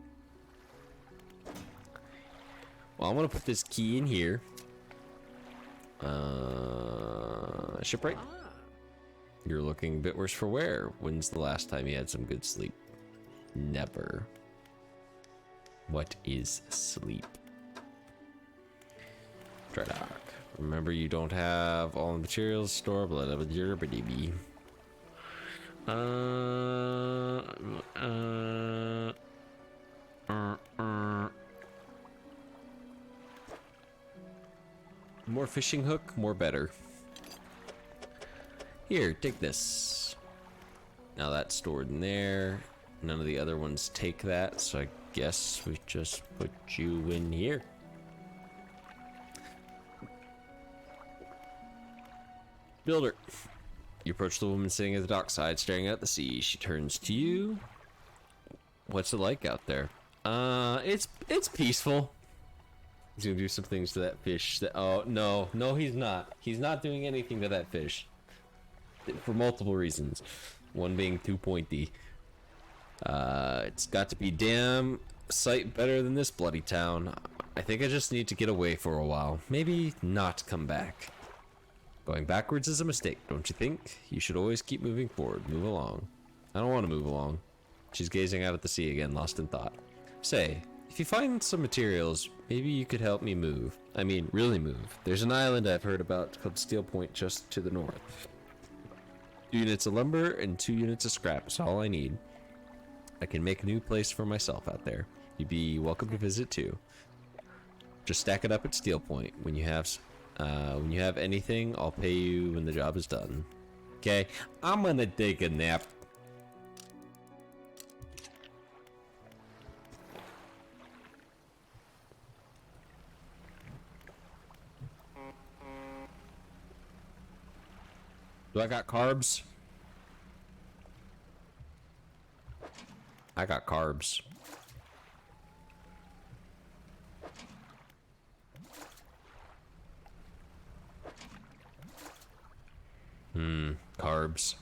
Well, I'm gonna put this key in here. Shipwright? You're looking a bit worse for wear. When's the last time you had some good sleep? Never. What is sleep? Dreadhawk. Remember, you don't have all the materials stored, but let your baby. More fishing hook, more better. Here, take this. Now that's stored in there. None of the other ones take that, so I guess we just put you in here. Builder. You approach the woman sitting at the dockside, staring at the sea. She turns to you. What's it like out there? It's peaceful. He's gonna do some things to that fish. Oh no, he's not. He's not doing anything to that fish. For multiple reasons. One being too pointy. It's got to be damn sight better than this bloody town. I think I just need to get away for a while. Maybe not come back. Going backwards is a mistake, don't you think? You should always keep moving forward. Move along. I don't want to move along. She's gazing out at the sea again, lost in thought. Say, if you find some materials, maybe you could help me move. I mean, really move. There's an island I've heard about called Steel Point just to the north. 2 units of lumber and 2 units of scrap is all I need. I can make a new place for myself out there. You'd be welcome to visit too. Just stack it up at steel point. When you have anything, I'll pay you when the job is done. Okay, I'm gonna take a nap. Do I got carbs? I got carbs. Carbs.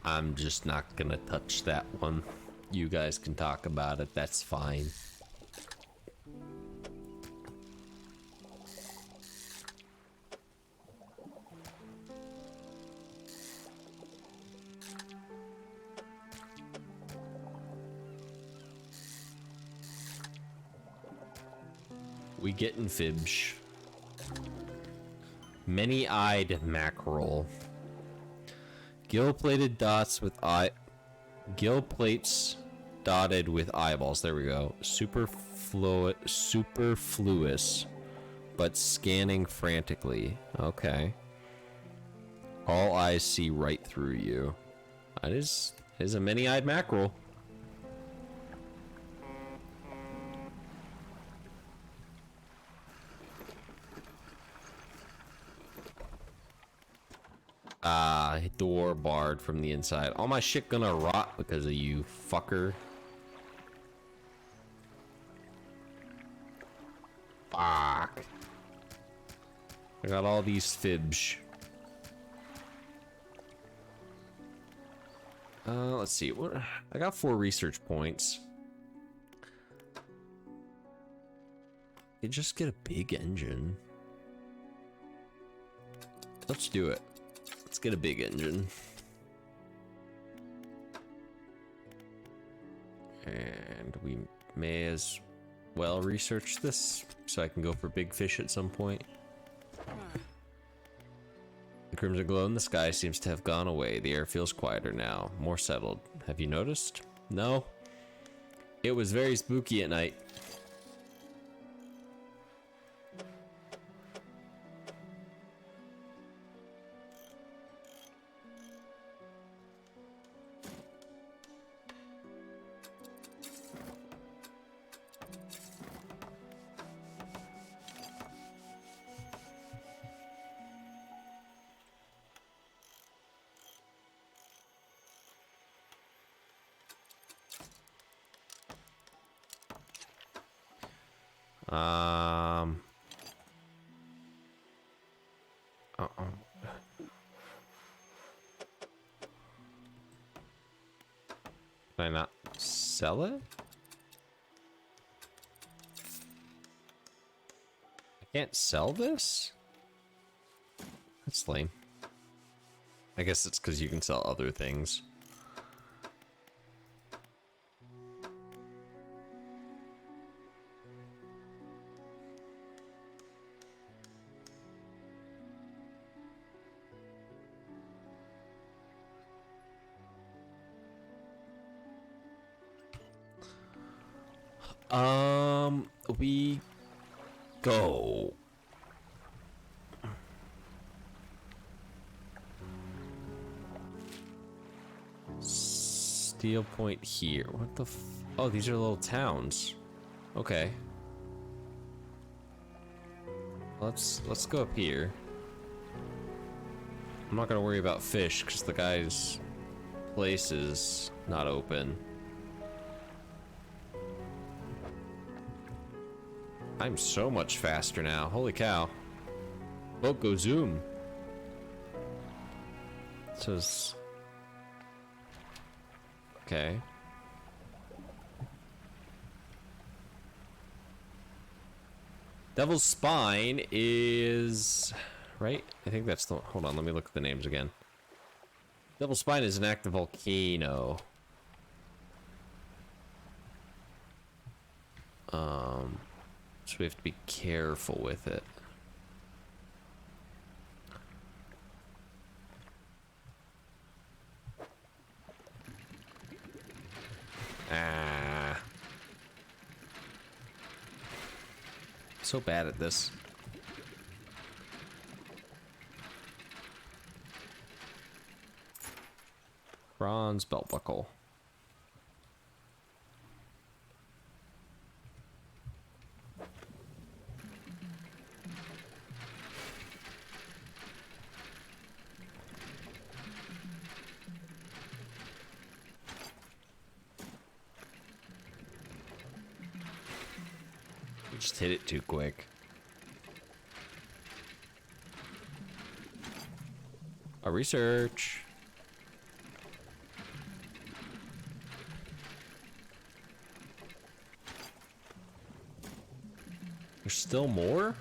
I'm just not gonna touch that one. You guys can talk about it, that's fine. We gettin' fibs. Many-eyed mackerel. Gill-plated dots with gill plates dotted with eyeballs. There we go. Superfluous, but scanning frantically. Okay. All eyes see right through you. That is a many-eyed mackerel. Door barred from the inside. All my shit gonna rot because of you, fucker. Fuck. I got all these fibs. Let's see. What? I got 4 research points. You just get a big engine. Let's do it. Let's get a big engine. And we may as well research this so I can go for big fish at some point. The crimson glow in the sky seems to have gone away. The air feels quieter now, more settled. Have you noticed? No. It was very spooky at night. Can I not sell it? I can't sell this? That's lame. I guess it's because you can sell other things. We go. Steel point here. What the f— oh, these are little towns. Okay. Let's go up here. I'm not gonna worry about fish because the guy's place is not open. I'm so much faster now. Holy cow. Boat go zoom. It says... okay. Devil's Spine is... right? I think that's the... hold on, let me look at the names again. Devil's Spine is an active volcano. So we have to be careful with it. Ah. So bad at this. Bronze belt buckle. Just hit it too quick. A research. There's still more?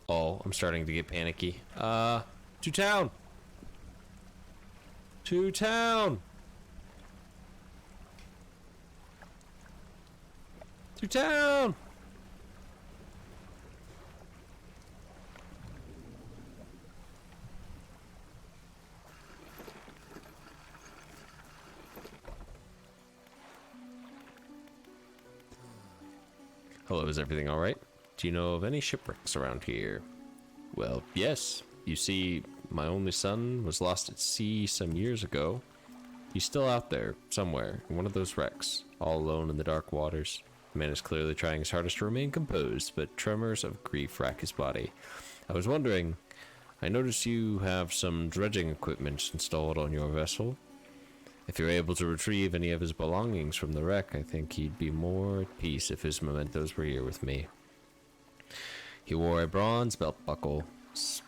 Oh, I'm starting to get panicky. To town! To town! To town! Hello, is everything alright? Do you know of any shipwrecks around here? Well, yes. You see, my only son was lost at sea some years ago. He's still out there, somewhere, in one of those wrecks, all alone in the dark waters. The man is clearly trying his hardest to remain composed, but tremors of grief rack his body. I was wondering, I noticed you have some dredging equipment installed on your vessel. If you're able to retrieve any of his belongings from the wreck, I think he'd be more at peace if his mementos were here with me. He wore a bronze belt buckle,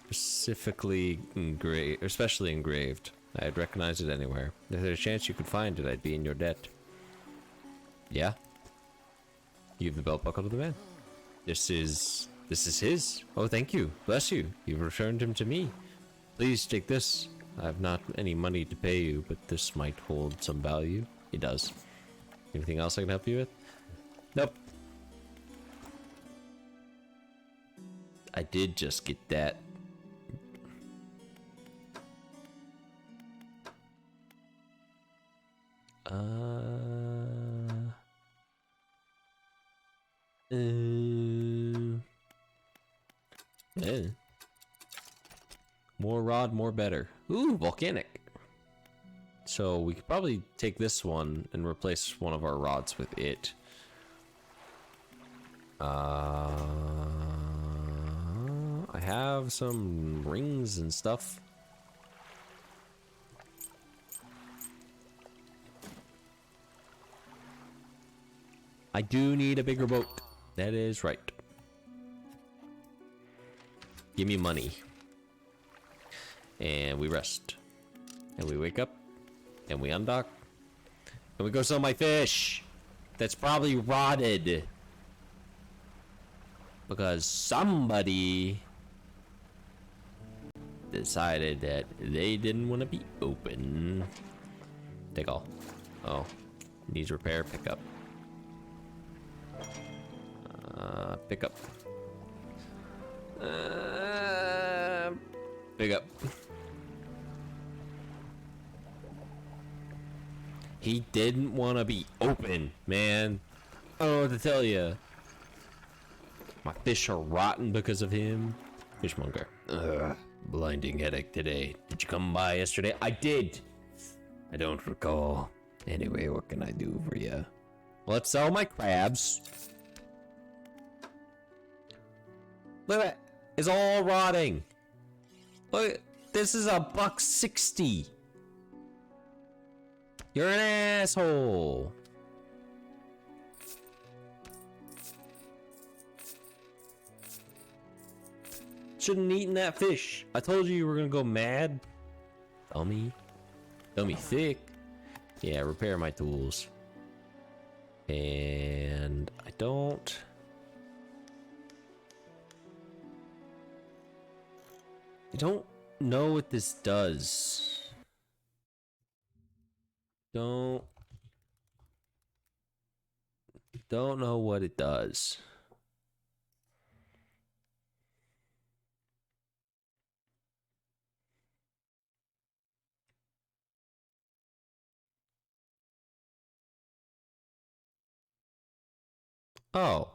especially engraved. I'd recognize it anywhere. If there's a chance you could find it, I'd be in your debt. Yeah? You give the belt buckle to the man. This is his. Oh, thank you. Bless you. You've returned him to me. Please take this. I have not any money to pay you, but this might hold some value. It does. Anything else I can help you with? Nope. I did just get that. Yeah. More rod, more better. Ooh, volcanic. So we could probably take this one and replace one of our rods with it. I have some rings and stuff. I do need a bigger boat. That is right. Give me money. And we rest. And we wake up. And we undock. And we go sell my fish. That's probably rotted. Because somebody decided that they didn't want to be open. Take all. Oh. Needs repair. Pick up. Pick up. Pick up. He didn't want to be open, man. I don't know what to tell you. My fish are rotten because of him. Fishmonger. Blinding headache today. Did you come by yesterday? I did. I don't recall. Anyway, what can I do for you? Let's sell my crabs. Look at that. It's all rotting. Look, this is $1.60. You're an asshole. Shouldn't have eaten that fish. I told you were gonna go mad. Dummy. Dummy thick. Yeah, repair my tools. And I don't know what this does. Don't know what it does. Oh.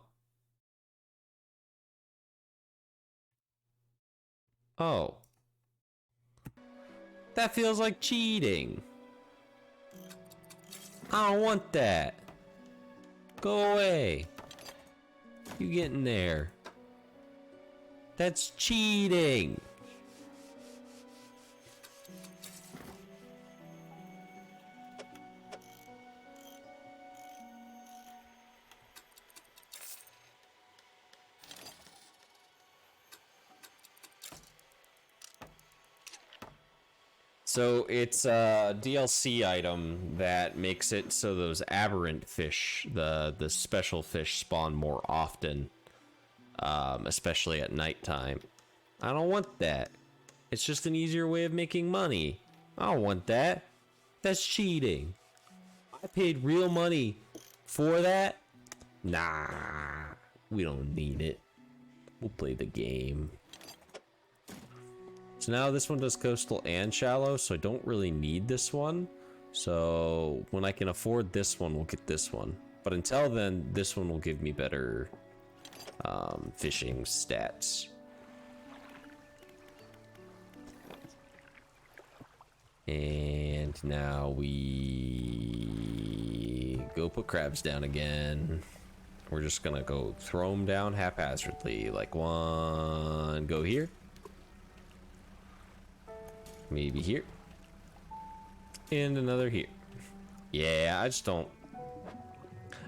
Oh. That feels like cheating. I don't want that. Go away. You get in there. That's cheating. So it's a DLC item that makes it so those aberrant fish, the special fish, spawn more often, especially at nighttime. I don't want that. It's just an easier way of making money. I don't want that. That's cheating. I paid real money for that. Nah, we don't need it. We'll play the game. So now this one does coastal and shallow, so I don't really need this one. So when I can afford this one, we'll get this one. But until then, this one will give me better fishing stats. And now we go put crabs down again. We're just gonna go throw them down haphazardly. Like one, go here. Maybe here. And another here. Yeah, I just don't.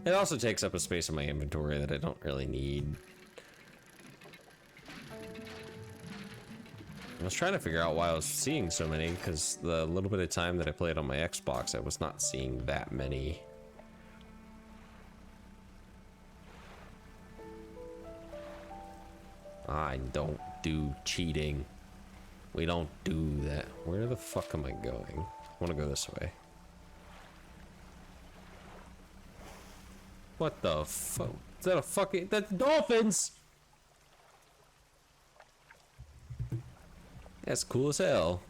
It also takes up a space in my inventory that I don't really need. I was trying to figure out why I was seeing so many, because the little bit of time that I played on my Xbox, I was not seeing that many. I don't do cheating. We don't do that. Where the fuck am I going? I want to go this way. What the fuck? Is that a fucking... That's dolphins! That's cool as hell.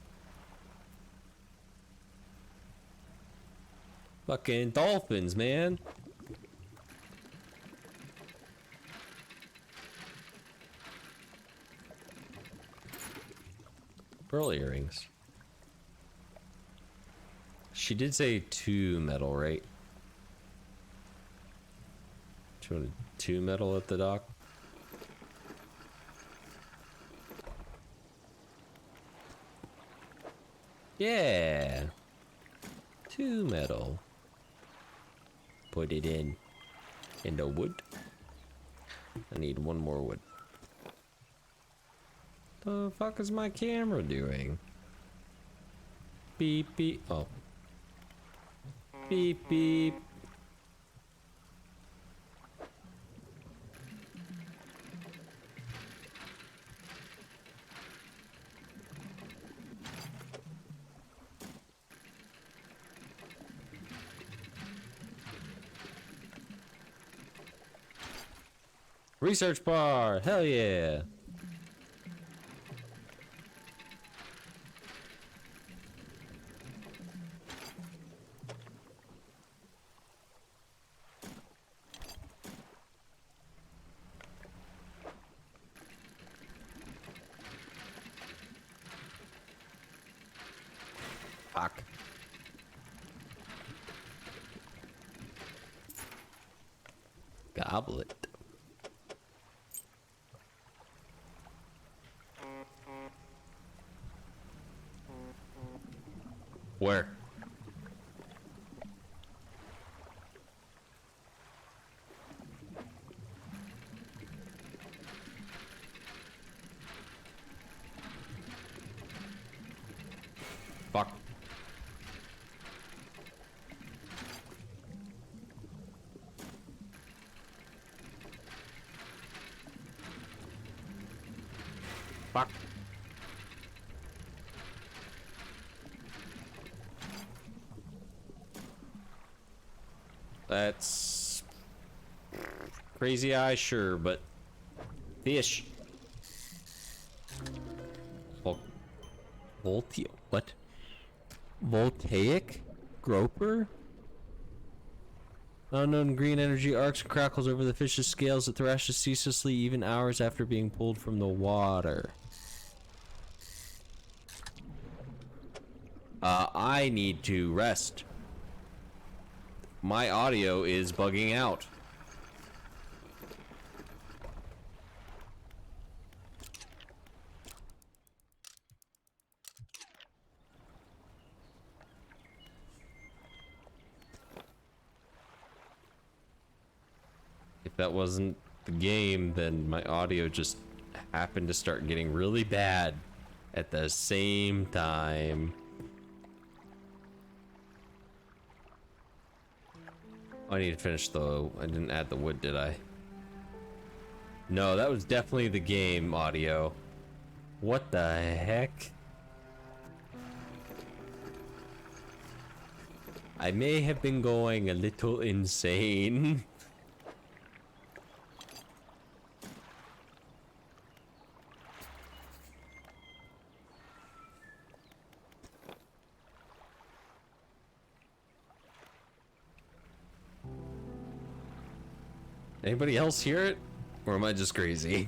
Fucking dolphins, man. Pearl earrings. She did say 2 metal, right? 2 metal at the dock. Yeah. 2 metal. Put it in the wood. I need 1 more wood. The fuck is my camera doing? Beep beep. Oh. Beep beep. Research bar. Hell yeah. Fuck. Goblet. Where? Fuck. Fuck. That's crazy eye, sure, but fish. What? Voltaic groper? Unknown green energy arcs and crackles over the fish's scales. It thrashes ceaselessly even hours after being pulled from the water. I need to rest. My audio is bugging out. If that wasn't the game, then my audio just happened to start getting really bad at the same time. I need to finish the... I didn't add the wood, did I? No, that was definitely the game audio. What the heck? I may have been going a little insane. Anybody else hear it? Or am I just crazy?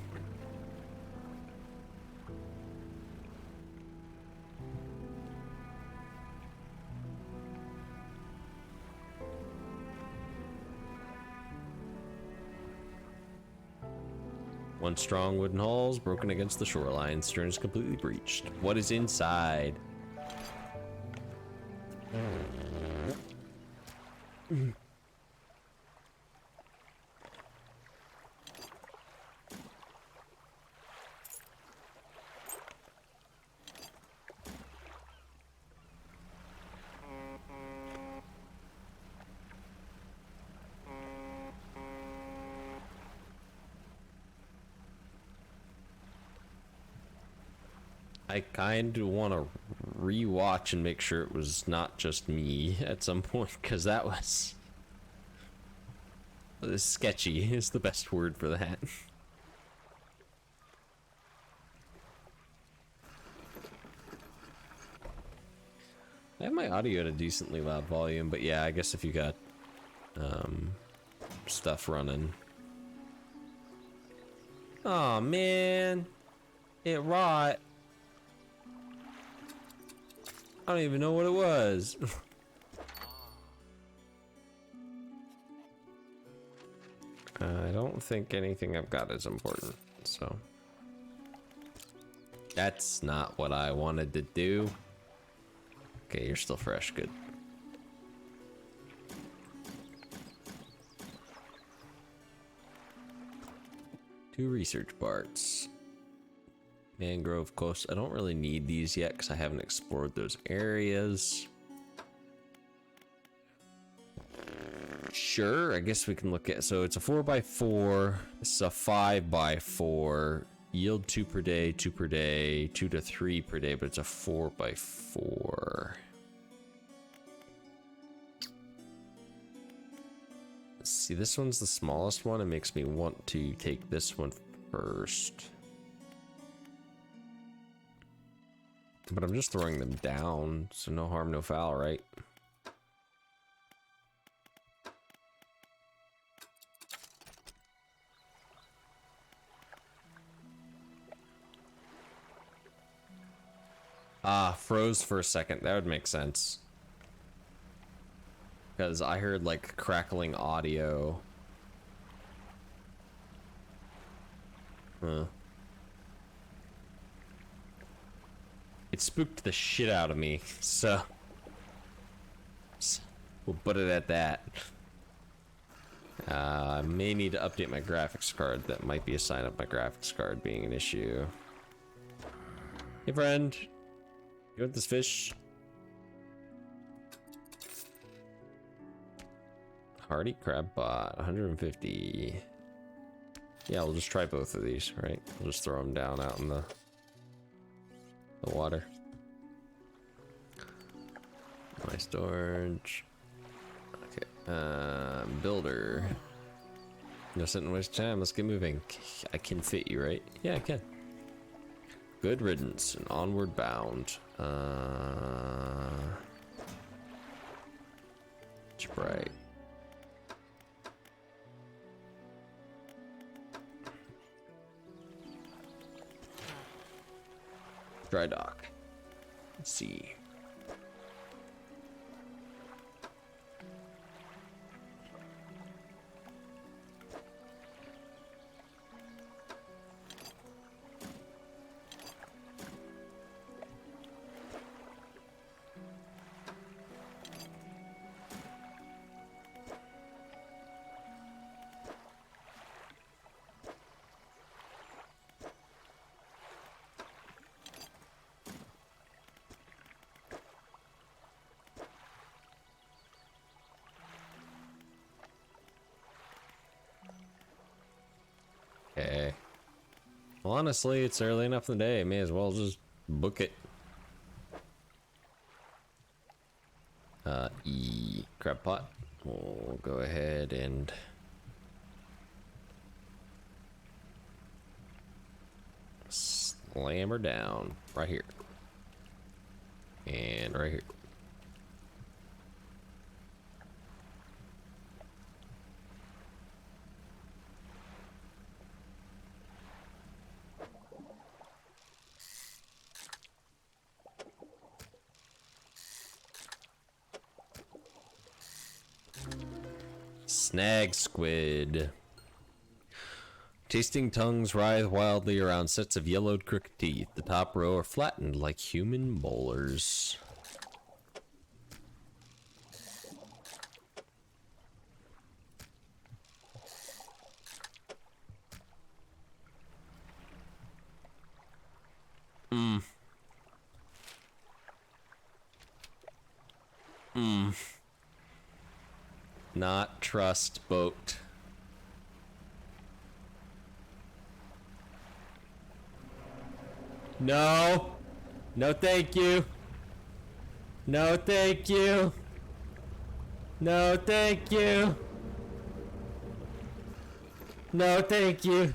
One strong wooden hull's broken against the shoreline. Stern is completely breached. What is inside? I kind of want to rewatch and make sure it was not just me at some point, because that was sketchy is the best word for that. I have my audio at a decently loud volume, but yeah, I guess if you got stuff running. Oh man, it rot. I don't even know what it was. I don't think anything I've got is important, so. That's not what I wanted to do. Okay, you're still fresh, good. Two research parts. Mangrove coast. I don't really need these yet because I haven't explored those areas. Sure, I guess we can look at, so it's a 4x4, this is a 5x4, yield 2 per day, 2 per day, 2 to 3 per day, but it's a 4x4. Let's see, this one's the smallest one. It makes me want to take this one first. But I'm just throwing them down, so no harm, no foul, right? Ah, froze for a second. That would make sense. Because I heard, like, crackling audio. Huh. It spooked the shit out of me, so we'll put it at that. I may need to update my graphics card. That might be a sign of my graphics card being an issue. Hey friend, you want this fish? Hardy crab bot, 150. Yeah, we'll just try both of these, right? We'll just throw them down out in the water. My storage. Okay, builder. No sitting waste time, let's get moving. I can fit you, right? Yeah, I can. Good riddance and onward bound. Sprite. Dry dock. Let's see. Okay. Well, honestly, it's early enough in the day. I may as well just book it. Crab pot. We'll go ahead and slam her down right here. And right here. Snag squid. Tasting tongues writhe wildly around sets of yellowed crooked teeth. The top row are flattened like human molars. Not trust boat. No. No, thank you. No, thank you. No, thank you. No, thank you.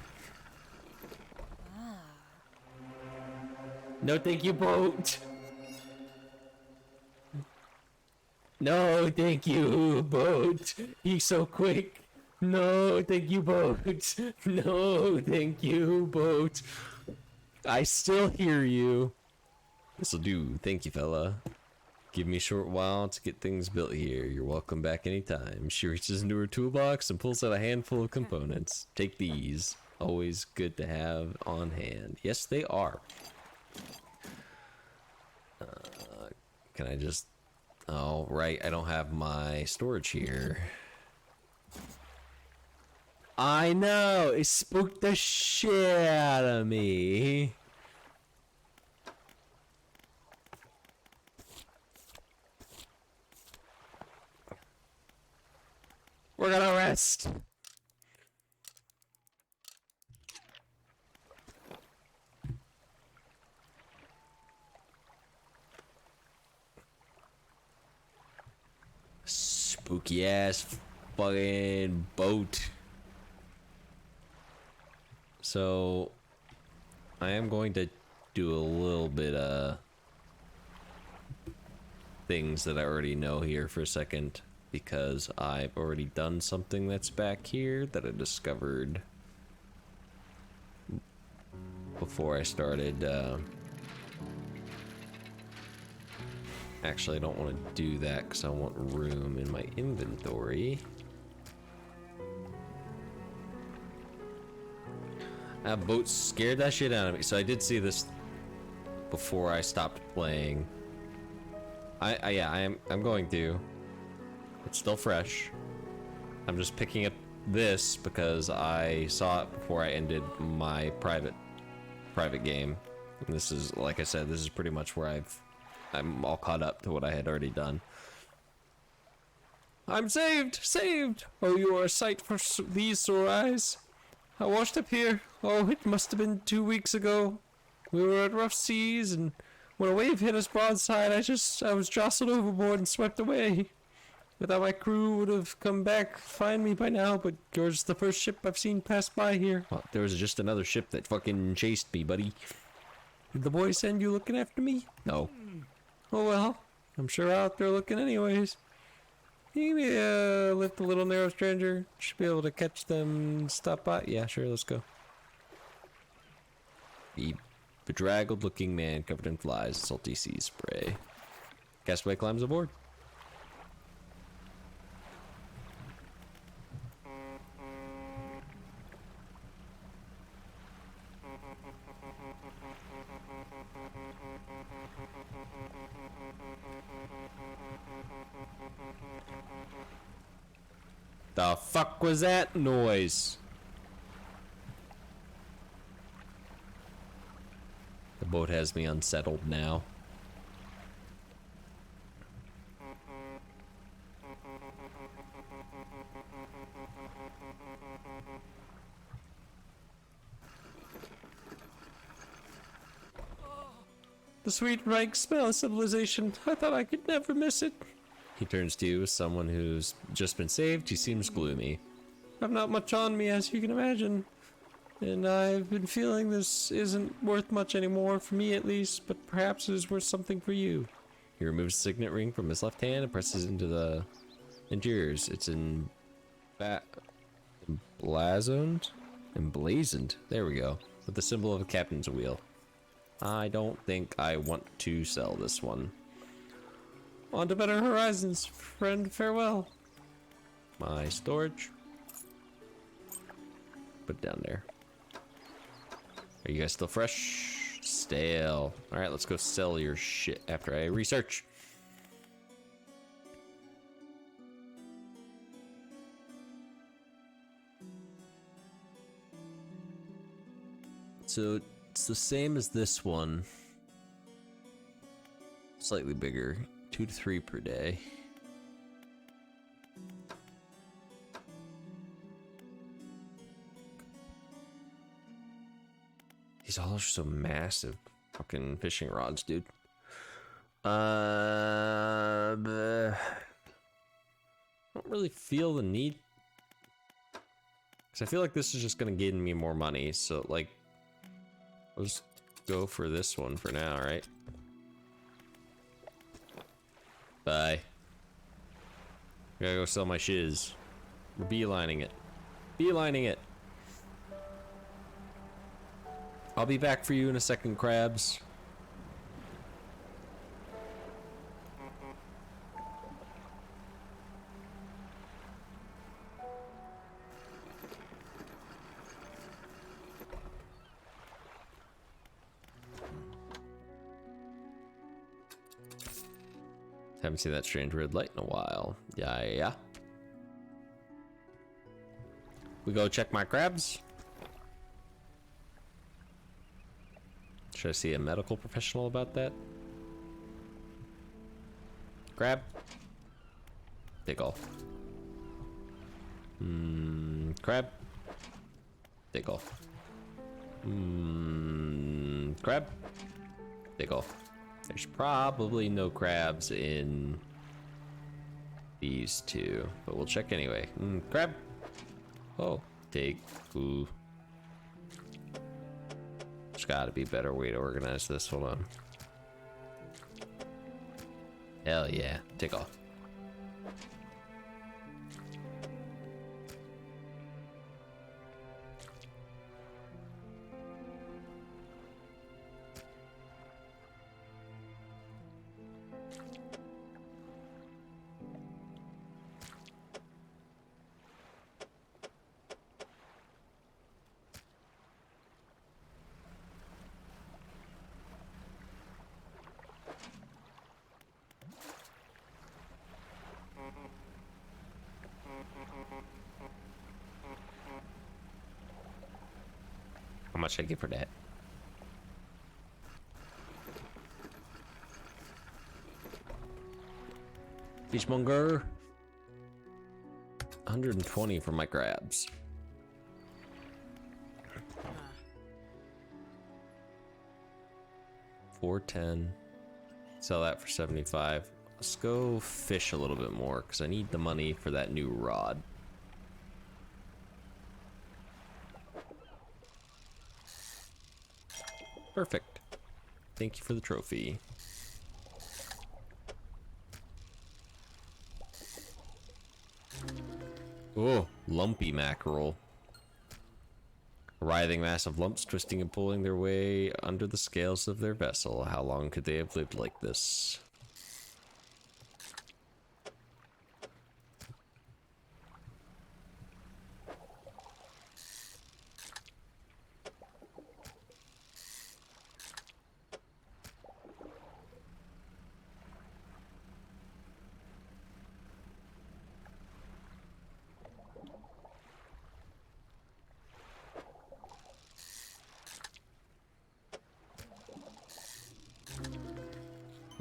No, thank you, boat. No, thank you, boat. He's so quick. No, thank you, boat. No, thank you, boat. I still hear you. This'll do. Thank you, fella. Give me a short while to get things built here. You're welcome back anytime. She reaches into her toolbox and pulls out a handful of components. Take these. Always good to have on hand. Yes, they are. Can I just... Oh, right. I don't have my storage here. I know! It spooked the shit out of me. We're gonna rest. Spooky ass fucking boat. So I am going to do a little bit of things that I already know here for a second, because I've already done something that's back here that I discovered before I started. Actually, I don't want to do that because I want room in my inventory. That boat scared that shit out of me. So I did see this before I stopped playing. I'm going to. It's still fresh. I'm just picking up this because I saw it before I ended my private game. And this is, like I said, this is pretty much where I'm all caught up to what I had already done. I'm saved! Saved! Oh, you are a sight for these sore eyes. I washed up here. Oh, it must have been 2 weeks ago. We were at rough seas, and when a wave hit us broadside, I was jostled overboard and swept away. Without my crew would have come back, find me by now, but yours is the first ship I've seen pass by here. Well, there was just another ship that fucking chased me, buddy. Did the boys send you looking after me? No. Oh well, I'm sure out there looking anyways. You give me a lift, a little narrow stranger. Should be able to catch them, stop by. Yeah, sure, let's go. Beep, Bedraggled looking man covered in flies, salty sea spray. Castaway climbs aboard. The fuck was that noise? The boat has me unsettled now. The sweet rank smell of civilization. I thought I could never miss it. He turns to you as someone who's just been saved. He seems gloomy. I've not much on me, as you can imagine. And I've been feeling this isn't worth much anymore, for me at least, but perhaps it is worth something for you. He removes a signet ring from his left hand and presses into yours. It's emblazoned. There we go. With the symbol of a captain's wheel. I don't think I want to sell this one. On to better horizons, friend. Farewell. My storage. Put it down there. Are you guys still fresh? Stale. Alright, let's go sell your shit after I research. So it's the same as this one. Slightly bigger. 2 to 3 per day. These all are so massive. Fucking fishing rods, dude. I don't really feel the need. Because I feel like this is just going to gain me more money. So, like, let's go for this one for now, right? Bye. Gotta go sell my shiz. We're beelining it. Beelining it. I'll be back for you in a second, crabs. Haven't seen that strange red light in a while. Yeah. We go check my crabs. Should I see a medical professional about that? Crab. Dig off. Crab. Dig off. Crab. Dig off. There's probably no crabs in these two, but we'll check anyway. Crab. Oh, take. Ooh. There's gotta be a better way to organize this. Hold on. Hell yeah. Take off. How much I get for that? Fishmonger. 120 for my crabs. $410. Sell that for 75. Let's go fish a little bit more because I need the money for that new rod. Perfect. Thank you for the trophy. Oh, lumpy mackerel. Writhing mass of lumps twisting and pulling their way under the scales of their vessel. How long could they have lived like this?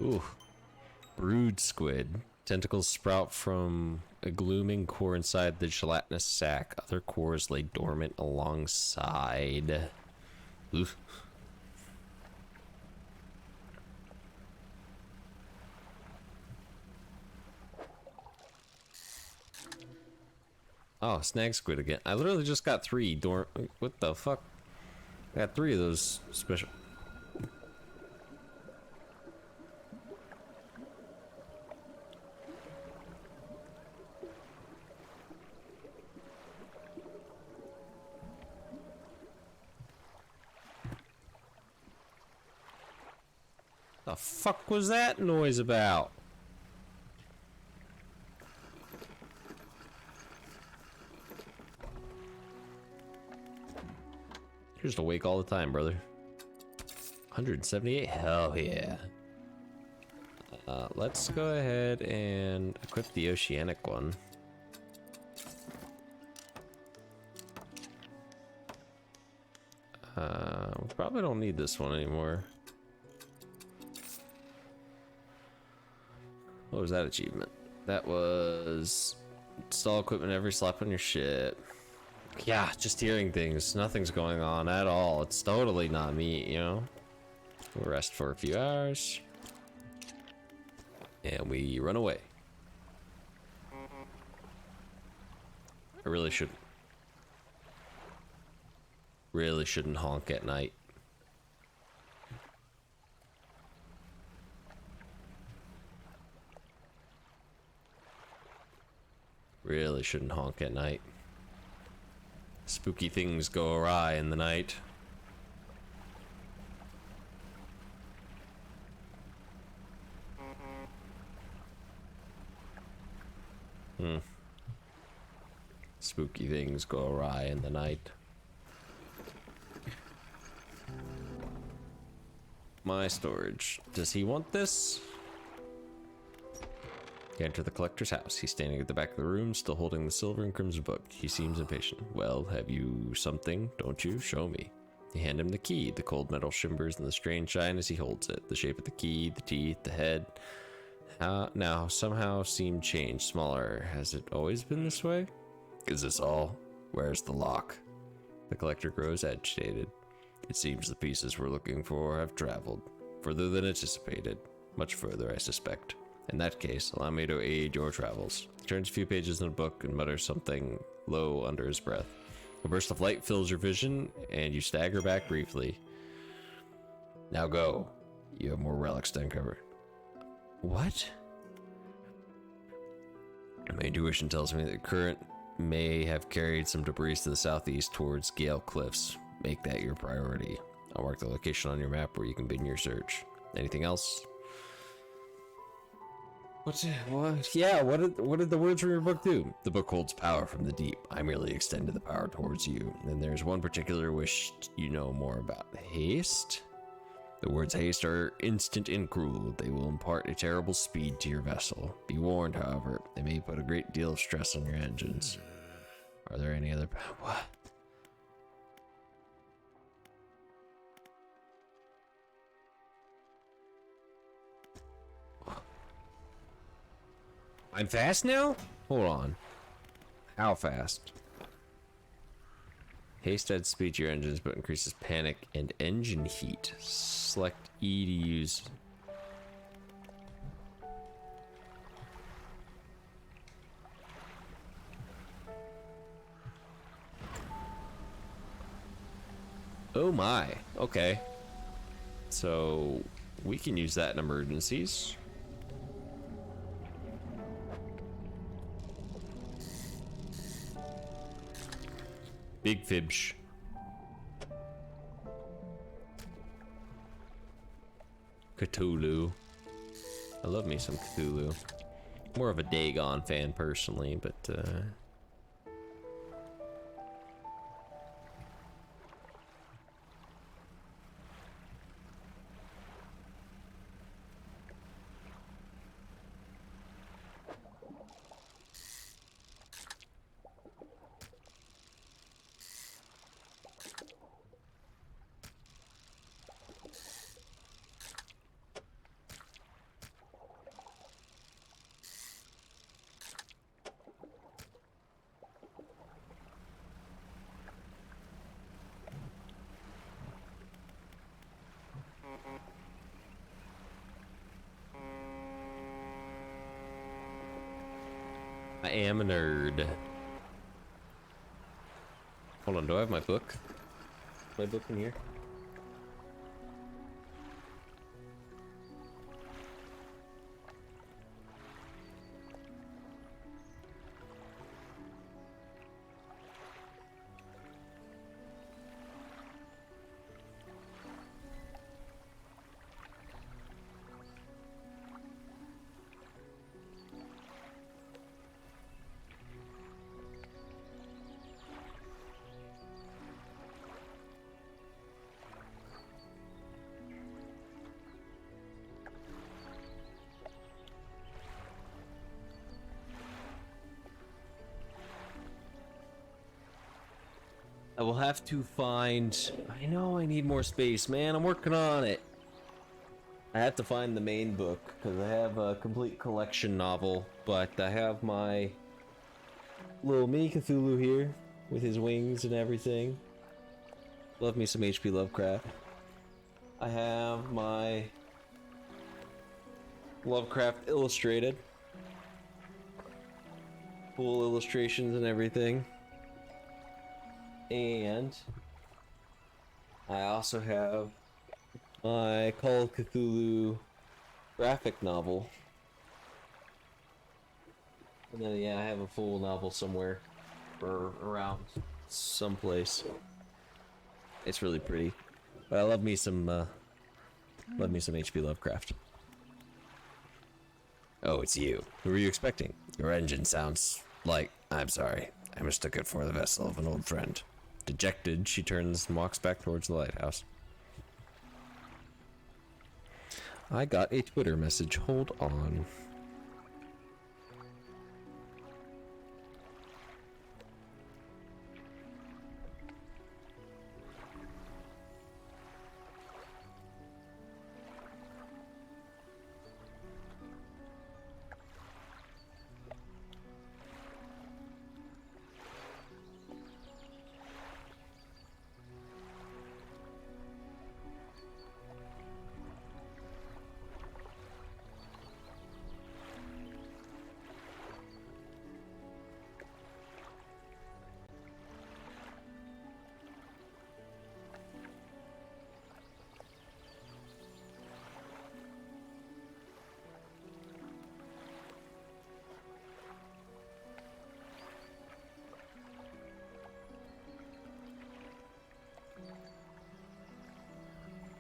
Ooh. Brood squid. Tentacles sprout from a glooming core inside the gelatinous sac. Other cores lay dormant alongside. Oof. Oh, snag squid again. I literally just got 3 what the fuck? I got 3 of those special. The fuck was that noise about? You're just awake all the time, brother. 178? Hell yeah. Let's go ahead and equip the oceanic one. We probably don't need this one anymore. What was that achievement? That was install equipment every slap on your ship. Yeah, just hearing things. Nothing's going on at all. It's totally not me, you know? We'll rest for a few hours. And we run away. I really shouldn't honk at night. Really shouldn't honk at night. Spooky things go awry in the night. Spooky things go awry in the night. My storage. Does he want this? You enter the collector's house. He's standing at the back of the room, still holding the silver and crimson book. He seems impatient. Well, have you something, don't you? Show me. You hand him the key. The cold metal shimmers in the strange shine as he holds it. The shape of the key, the teeth, the head. Now, somehow seem changed, smaller. Has it always been this way? Is this all? Where's the lock? The collector grows agitated. It seems the pieces we're looking for have traveled. Further than anticipated. Much further, I suspect. In that case, allow me to aid your travels. He turns a few pages in the book and mutters something low under his breath. A burst of light fills your vision, and you stagger back briefly. Now go. You have more relics to uncover. What? My intuition tells me that the current may have carried some debris to the southeast towards Gale Cliffs. Make that your priority. I'll mark the location on your map where you can begin your search. Anything else? What? Yeah, what did the words from your book do? The book holds power from the deep. I merely extended the power towards you. And there's one particular wish you know more about. Haste? The words haste are instant and cruel. They will impart a terrible speed to your vessel. Be warned, however, they may put a great deal of stress on your engines. Are there any other... What? I'm fast now? Hold on. How fast? Haste adds speed to your engines but increases panic and engine heat. Select E to use. Oh my. Okay. So we can use that in emergencies. Big fibsh. Cthulhu. I love me some Cthulhu. More of a Dagon fan personally, but I am a nerd. Hold on, do I have my book? My book in here? I will have to find... I know I need more space, man. I'm working on it. I have to find the main book, because I have a complete collection novel, but I have my little mini Cthulhu here, with his wings and everything. Love me some HP Lovecraft. I have my Lovecraft Illustrated. Full illustrations and everything. And I also have my Call of Cthulhu graphic novel. And then, yeah, I have a full novel somewhere or around someplace. It's really pretty. But I love me some HP Lovecraft. Oh, it's you. Who were you expecting? Your engine sounds like... I'm sorry. I mistook it for the vessel of an old friend. Dejected, she turns and walks back towards the lighthouse. I got a Twitter message. Hold on.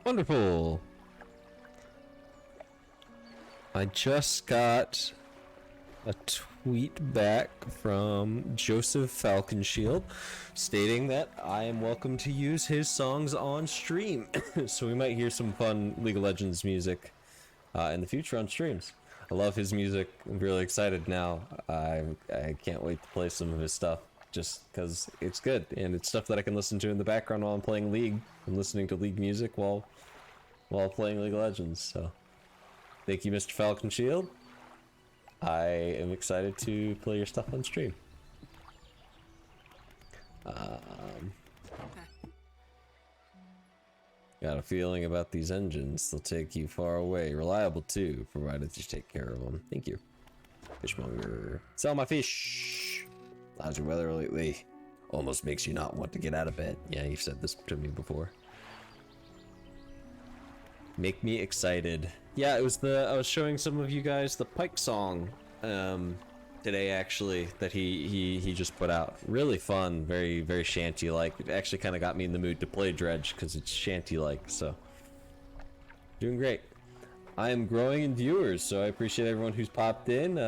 Wonderful. I just got a tweet back from Joseph Falconshield stating that I am welcome to use his songs on stream. So we might hear some fun League of Legends music in the future on streams. I love his music. I'm really excited now. I can't wait to play some of his stuff just because it's good and it's stuff that I can listen to in the background while I'm playing League. I'm listening to League music while playing League of Legends. So thank you, Mr. Falcon Shield. I am excited to play your stuff on stream. Got a feeling about these engines. They'll take you far away. Reliable too, provided you take care of them. Thank you. Fishmonger. Sell my fish. How's your weather lately? Almost makes you not want to get out of bed. Yeah, you've said this to me before. Make me excited. Yeah, it was I was showing some of you guys the Pike song today actually that he just put out. Really fun, very very shanty like. It actually kind of got me in the mood to play Dredge because it's shanty like. So doing great. I am growing in viewers, so I appreciate everyone who's popped in.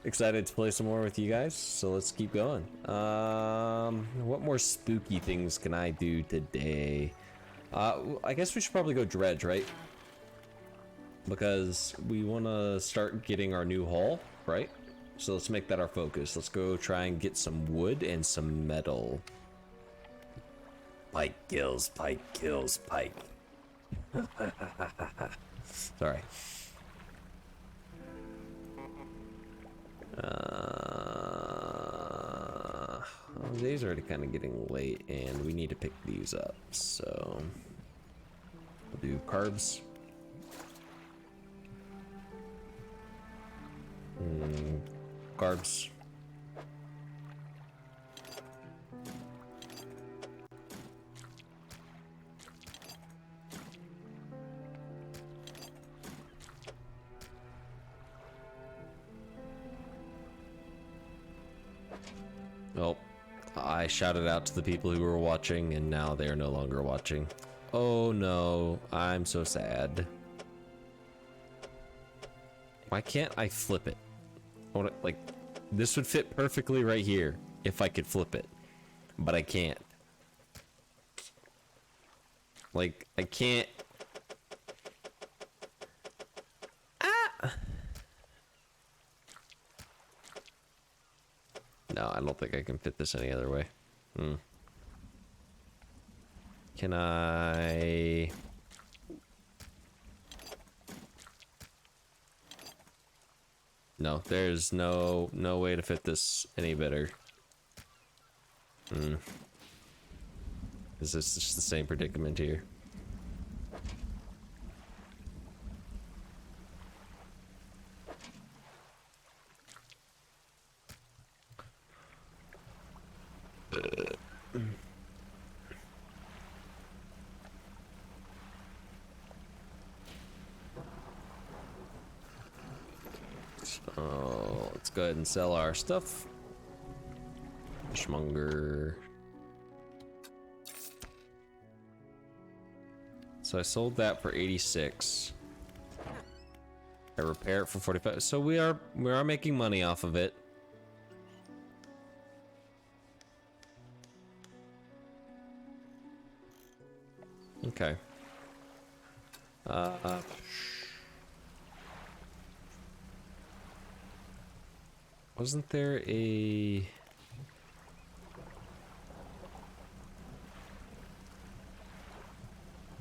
Excited to play some more with you guys, so let's keep going. What more spooky things can I do today? I guess we should probably go dredge, right? Because we want to start getting our new hull, right? So let's make that our focus. Let's go try and get some wood and some metal. Pike kills, pike kills, pike. Sorry. The day's already kind of getting late, and we need to pick these up. So we'll do carbs. Carbs. Oh, I shouted out to the people who were watching, and now they are no longer watching. Oh no, I'm so sad. Why can't I flip it? I wanna, like, this would fit perfectly right here if I could flip it, but I can't. Like, I can't. Ah! No, I don't think I can fit this any other way. Can I... No, there's no way to fit this any better. Is this just the same predicament here? So let's go ahead and sell our stuff. Fishmonger. So I sold that for 86. I repair it for 45. So we are making money off of it. Okay. Wasn't there a...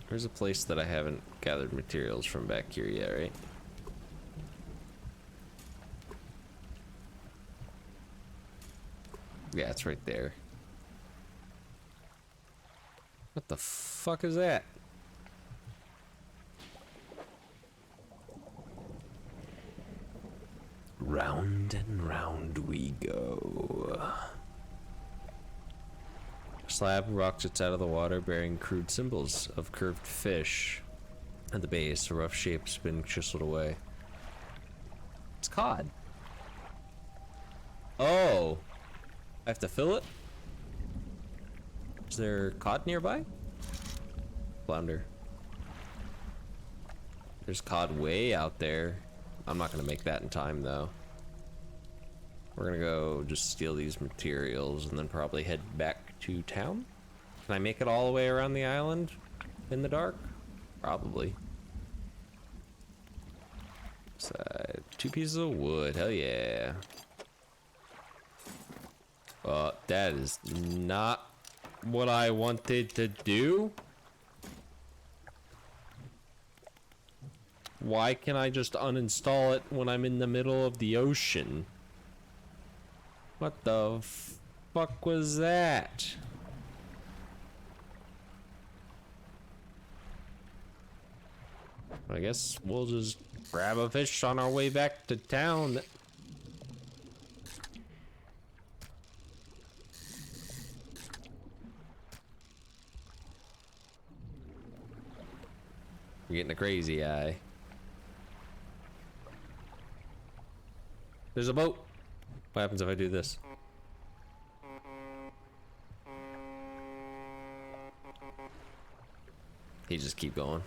There's a place that I haven't gathered materials from back here yet, right? Yeah, it's right there. What the fuck is that? Round and round we go. Slab rock jets out of the water bearing crude symbols of curved fish. At the base, a rough shape's been chiseled away. It's cod. Oh! I have to fill it? Is there cod nearby? Flounder. There's cod way out there. I'm not gonna make that in time though. We're gonna go just steal these materials and then probably head back to town. Can I make it all the way around the island in the dark? Probably. Side. 2 pieces of wood, hell yeah. That is not what I wanted to do. Why can I just uninstall it when I'm in the middle of the ocean? What the fuck was that? I guess we'll just grab a fish on our way back to town. You're getting a crazy eye. There's a boat. What happens if I do this? He just keep going.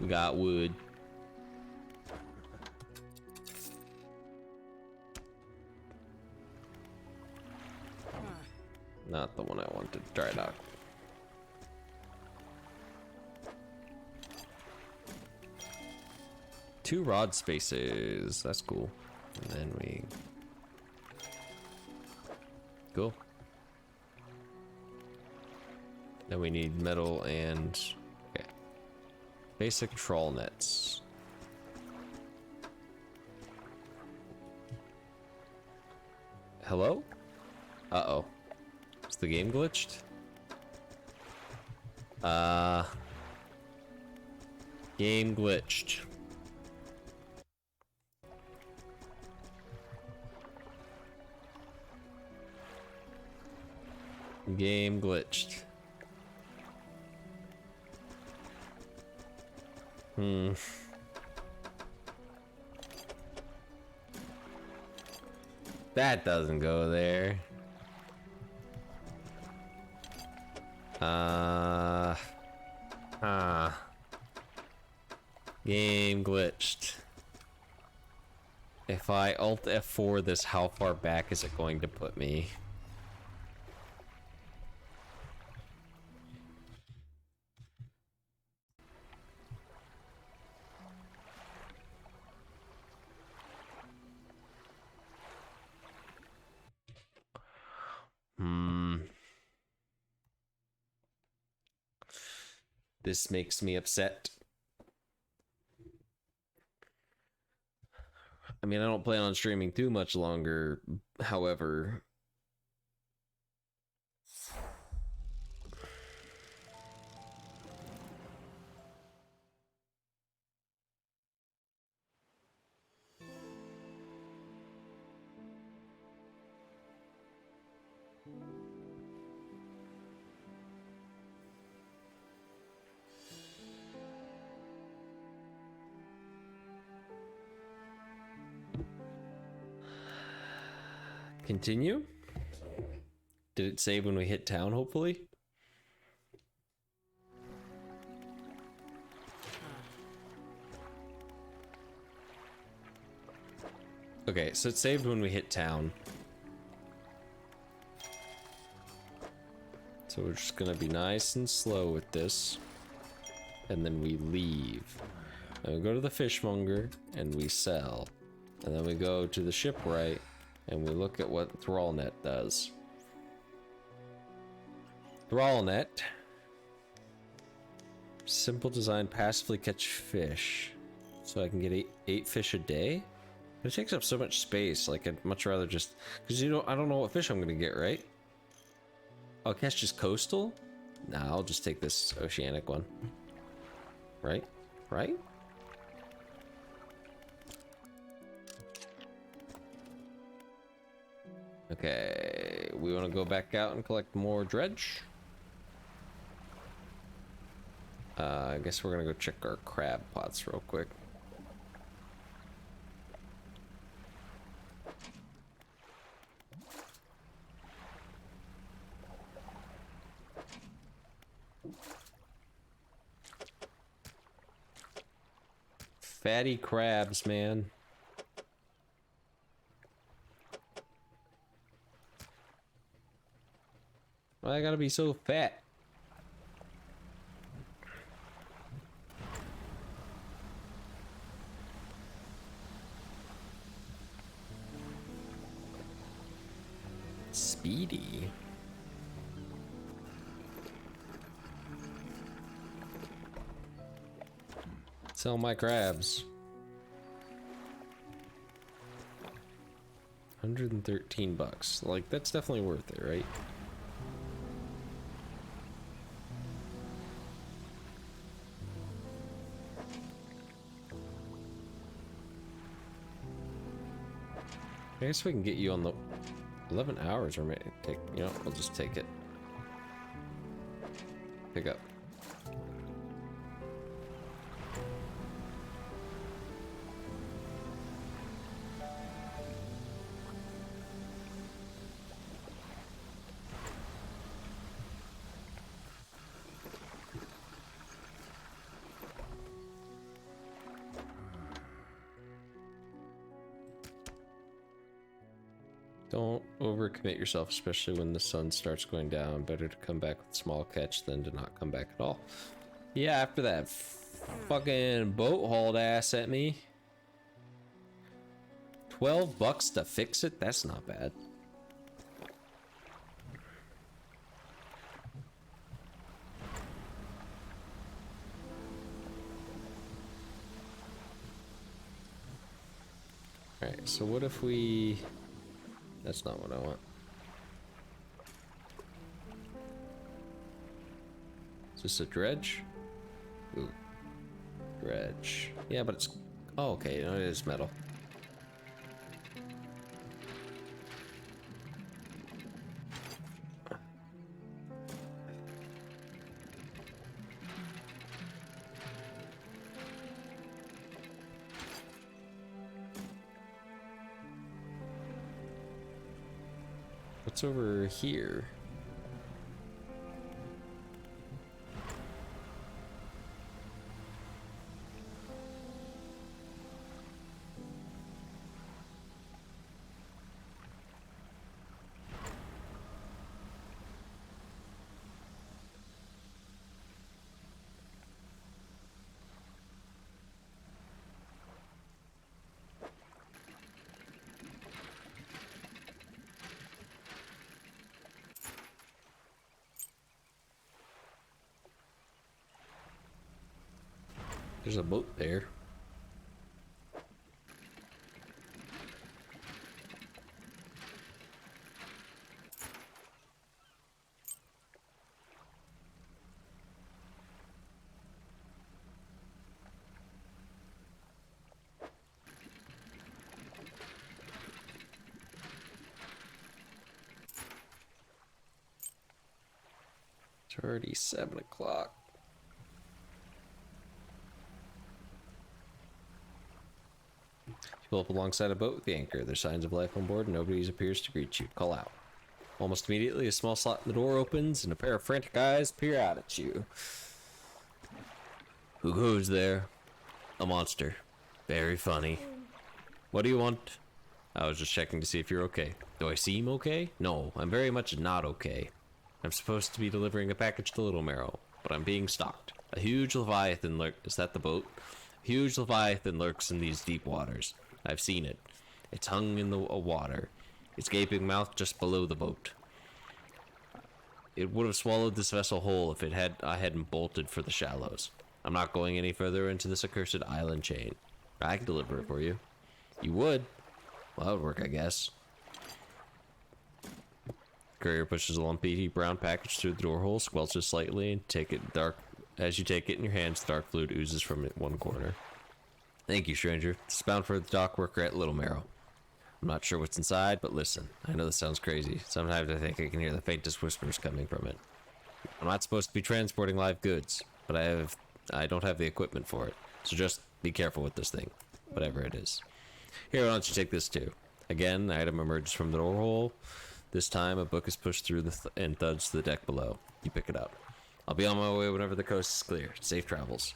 got wood. Not the one I wanted. Dry dock. Two rod spaces. That's cool. And then we... Cool. Then we need metal and... Okay. Basic trawl nets. Hello? Uh-oh. Is the game glitched? Game glitched. Game glitched. That doesn't go there. Game glitched. If I Alt F4 this, how far back is it going to put me? This makes me upset. I mean, I don't plan on streaming too much longer, however... Continue? Did it save when we hit town, hopefully? Okay, so it saved when we hit town. So we're just gonna be nice and slow with this. And then we leave. And we go to the fishmonger and we sell. And then we go to the shipwright and we look at what Thrall Net does. Thrall Net. Simple design, passively catch fish. So I can get eight fish a day? It takes up so much space, like I'd much rather just... Because I don't know what fish I'm gonna get, right? I'll catch just coastal? Nah, I'll just take this oceanic one. Right? Right? Okay, we want to go back out and collect more dredge. I guess we're gonna go check our crab pots real quick. Fatty crabs, man. Why I gotta be so fat? Speedy. Sell my crabs. 113 bucks. Like, that's definitely worth it, right? I guess we can get you on the 11 hours or maybe take, you know, we'll just take it. Pick up. Don't overcommit yourself, especially when the sun starts going down. Better to come back with a small catch than to not come back at all. Yeah, after that fucking boat hauled ass at me. $12 to fix it? That's not bad. Alright, so what if we... That's not what I want. Is this a dredge? Ooh. Dredge. Yeah, but it's... Oh, okay, no, it is metal. What's over here? There's a boat there. It's already 7 o'clock. You pull up alongside a boat with the anchor. There's signs of life on board and nobody appears to greet you. Call out. Almost immediately, a small slot in the door opens and a pair of frantic eyes peer out at you. Who goes there? A monster. Very funny. What do you want? I was just checking to see if you're okay. Do I seem okay? No, I'm very much not okay. I'm supposed to be delivering a package to Little Marrow, but I'm being stalked. A huge leviathan Is that the boat? A huge leviathan lurks in these deep waters. I've seen it. It's hung in the water. Its gaping mouth just below the boat. It would have swallowed this vessel whole if I hadn't bolted for the shallows. I'm not going any further into this accursed island chain. I can deliver it for you. You would? Well, that would work, I guess. Courier pushes a lumpy brown package through the door hole, squelches slightly, and take it dark. As you take it in your hands, dark fluid oozes from it one corner. Thank you, stranger. It's bound for the dock worker at Little Marrow. I'm not sure what's inside, but listen. I know this sounds crazy. Sometimes I think I can hear the faintest whispers coming from it. I'm not supposed to be transporting live goods, but I don't have the equipment for it. So just be careful with this thing, whatever it is. Here, why don't you take this too? Again, the item emerges from the door hole. This time, a book is pushed through and thuds to the deck below. You pick it up. I'll be on my way whenever the coast is clear. Safe travels.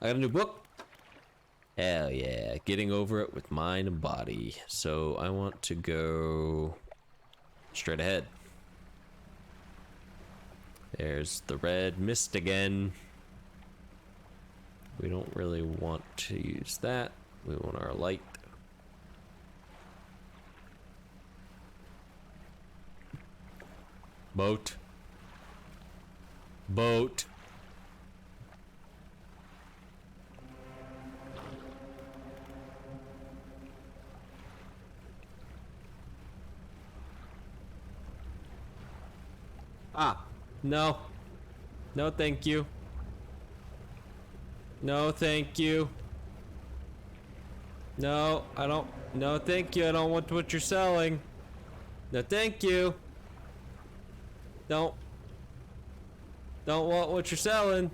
I got a new book. Hell yeah. Getting over it with mind and body. So I want to go straight ahead. There's the red mist again. We don't really want to use that. We want our light. Boat. Boat. Ah, no. No, thank you. No, thank you. No, I don't. No, thank you. I don't want what you're selling. No, thank you. Don't want what you're selling.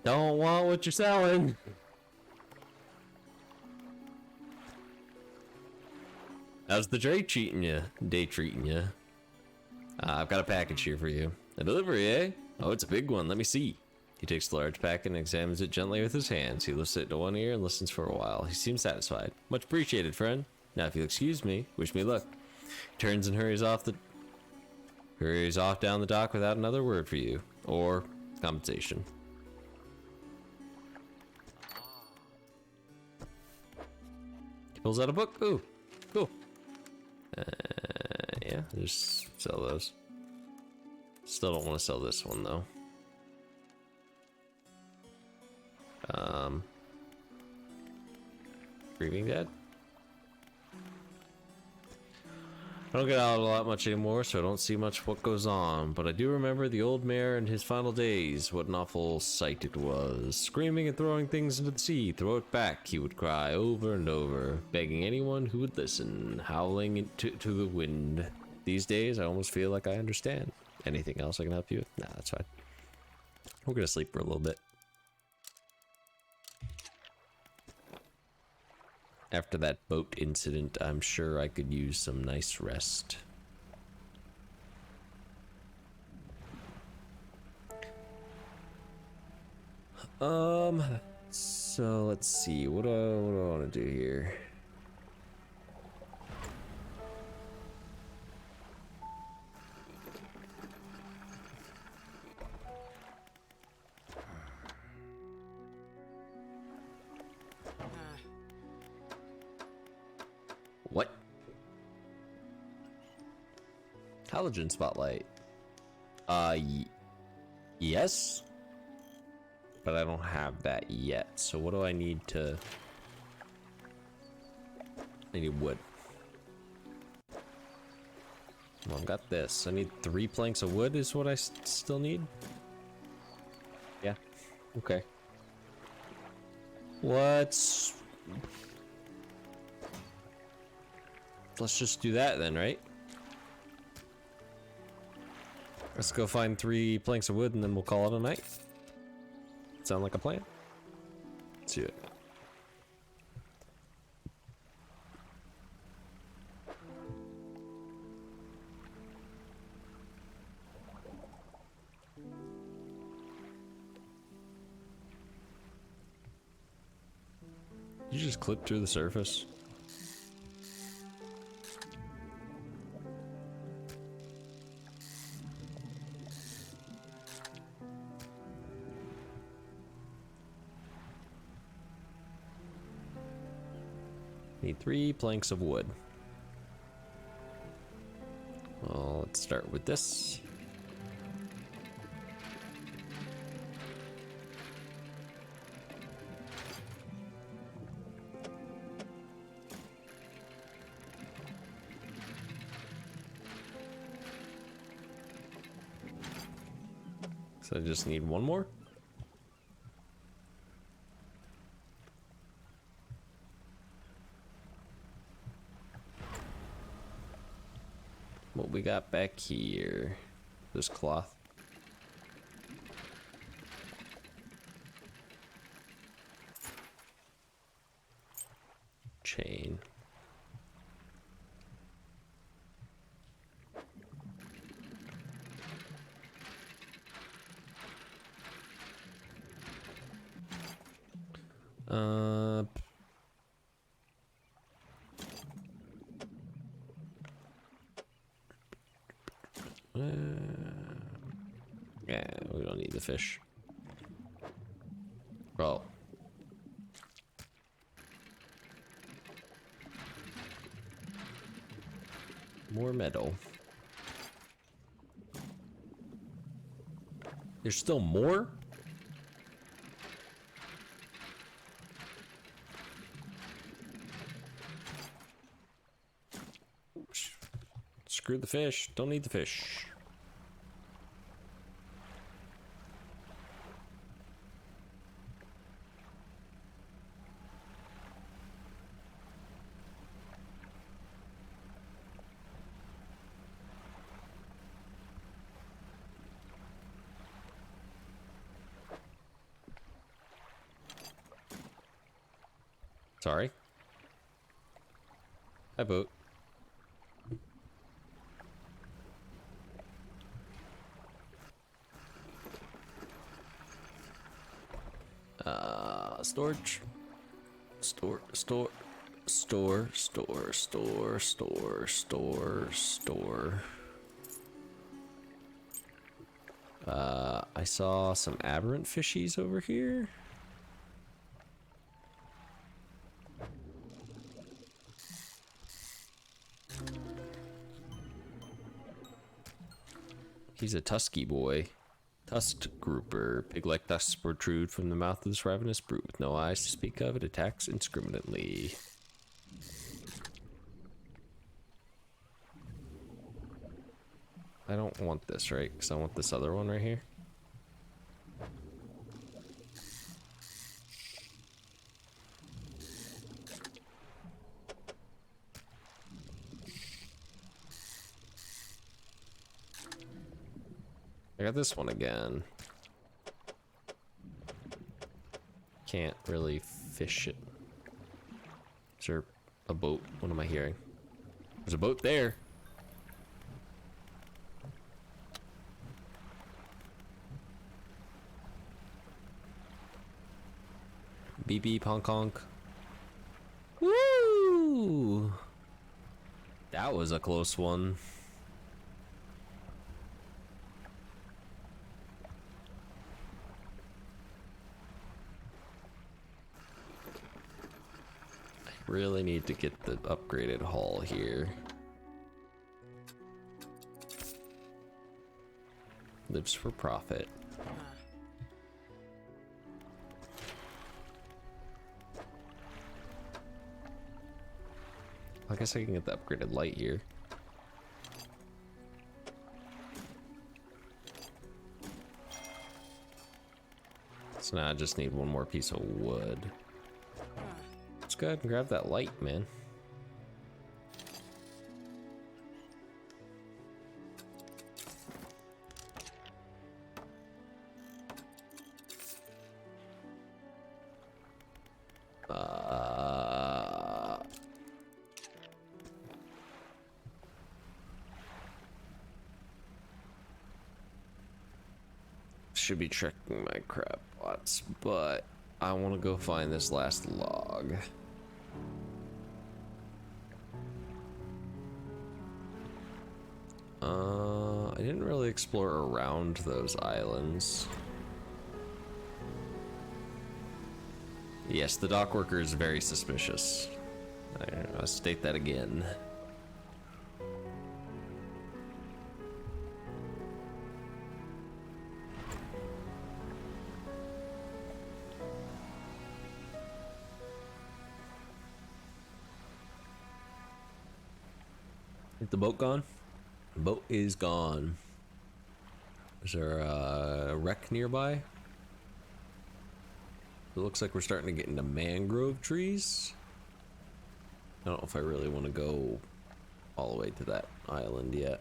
Don't want what you're selling. How's the day treating you? I've got a package here for you. A delivery, eh? Oh, it's a big one. Let me see. He takes the large packet and examines it gently with his hands. He lifts it to one ear and listens for a while. He seems satisfied. Much appreciated, friend. Now, if you'll excuse me, wish me luck. Turns and hurries off down the dock without another word for you or compensation. He pulls out a book. Ooh, cool. Yeah, just sell those. Still don't want to sell this one though. Grieving Dead. I don't get out a lot much anymore, so I don't see much what goes on, but I do remember the old mayor and his final days. What an awful sight it was. Screaming and throwing things into the sea. Throw it back, he would cry over and over, begging anyone who would listen, howling into the wind. These days, I almost feel like I understand. Anything else I can help you with? Nah, that's fine. We're gonna sleep for a little bit. After that boat incident, I'm sure I could use some nice rest. So let's see. What do I want to do here? What? Halogen spotlight. Yes? But I don't have that yet. So what do I need to... I need wood. Well, I've got this. I need 3 planks of wood is what I still need? Yeah. Okay. Let's just do that then, right? Let's go find 3 planks of wood and then we'll call it a night. Sound like a plan? Let's do it. You just clip through the surface. Need 3 planks of wood. Well, let's start with this. So I just need 1 more. What we got back here? This cloth. Chain. Yeah, we don't need the fish. Oh. More metal. There's still more? Screw the fish. Don't need the fish. Sorry. Hi, boat. Storage. Store. I saw some aberrant fishies over here. He's a tusky boy. Tusked grouper. Pig-like tusks protrude from the mouth of this ravenous brute. With no eyes to speak of, it attacks indiscriminately. I don't want this, right? Because I want this other one right here. I got this one again. Can't really fish it. Is there a boat? What am I hearing? There's a boat there. Beep beep honk honk. Woo! That was a close one. Really need to get the upgraded hull here. Lives for profit. I guess I can get the upgraded light here. So now I just need one more piece of wood. Let's go ahead and grab that light, man. Should be checking my crab pots, but I want to go find this last log. I didn't really explore around those islands. Yes, the dock worker is very suspicious. I'll state that again. Is the boat gone? The boat is gone. Is there a wreck nearby? It looks like we're starting to get into mangrove trees. I don't know if I really want to go all the way to that island yet.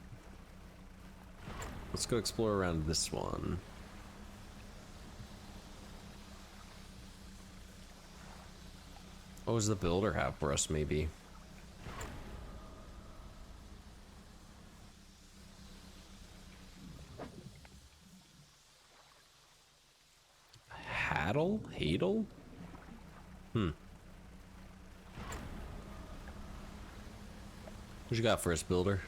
Let's go explore around this one. What does the builder have for us, maybe? Haddle? Hadel? What you got for us, builder?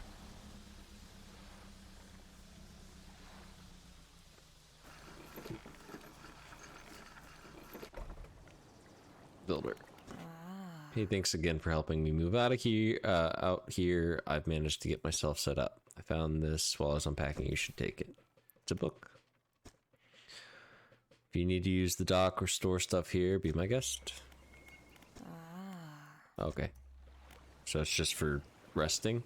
Builder. Hey, thanks again for helping me move out of here. Out here, I've managed to get myself set up. I found this while I was unpacking. You should take it. It's a book. If you need to use the dock or store stuff here, be my guest. Okay. So it's just for resting?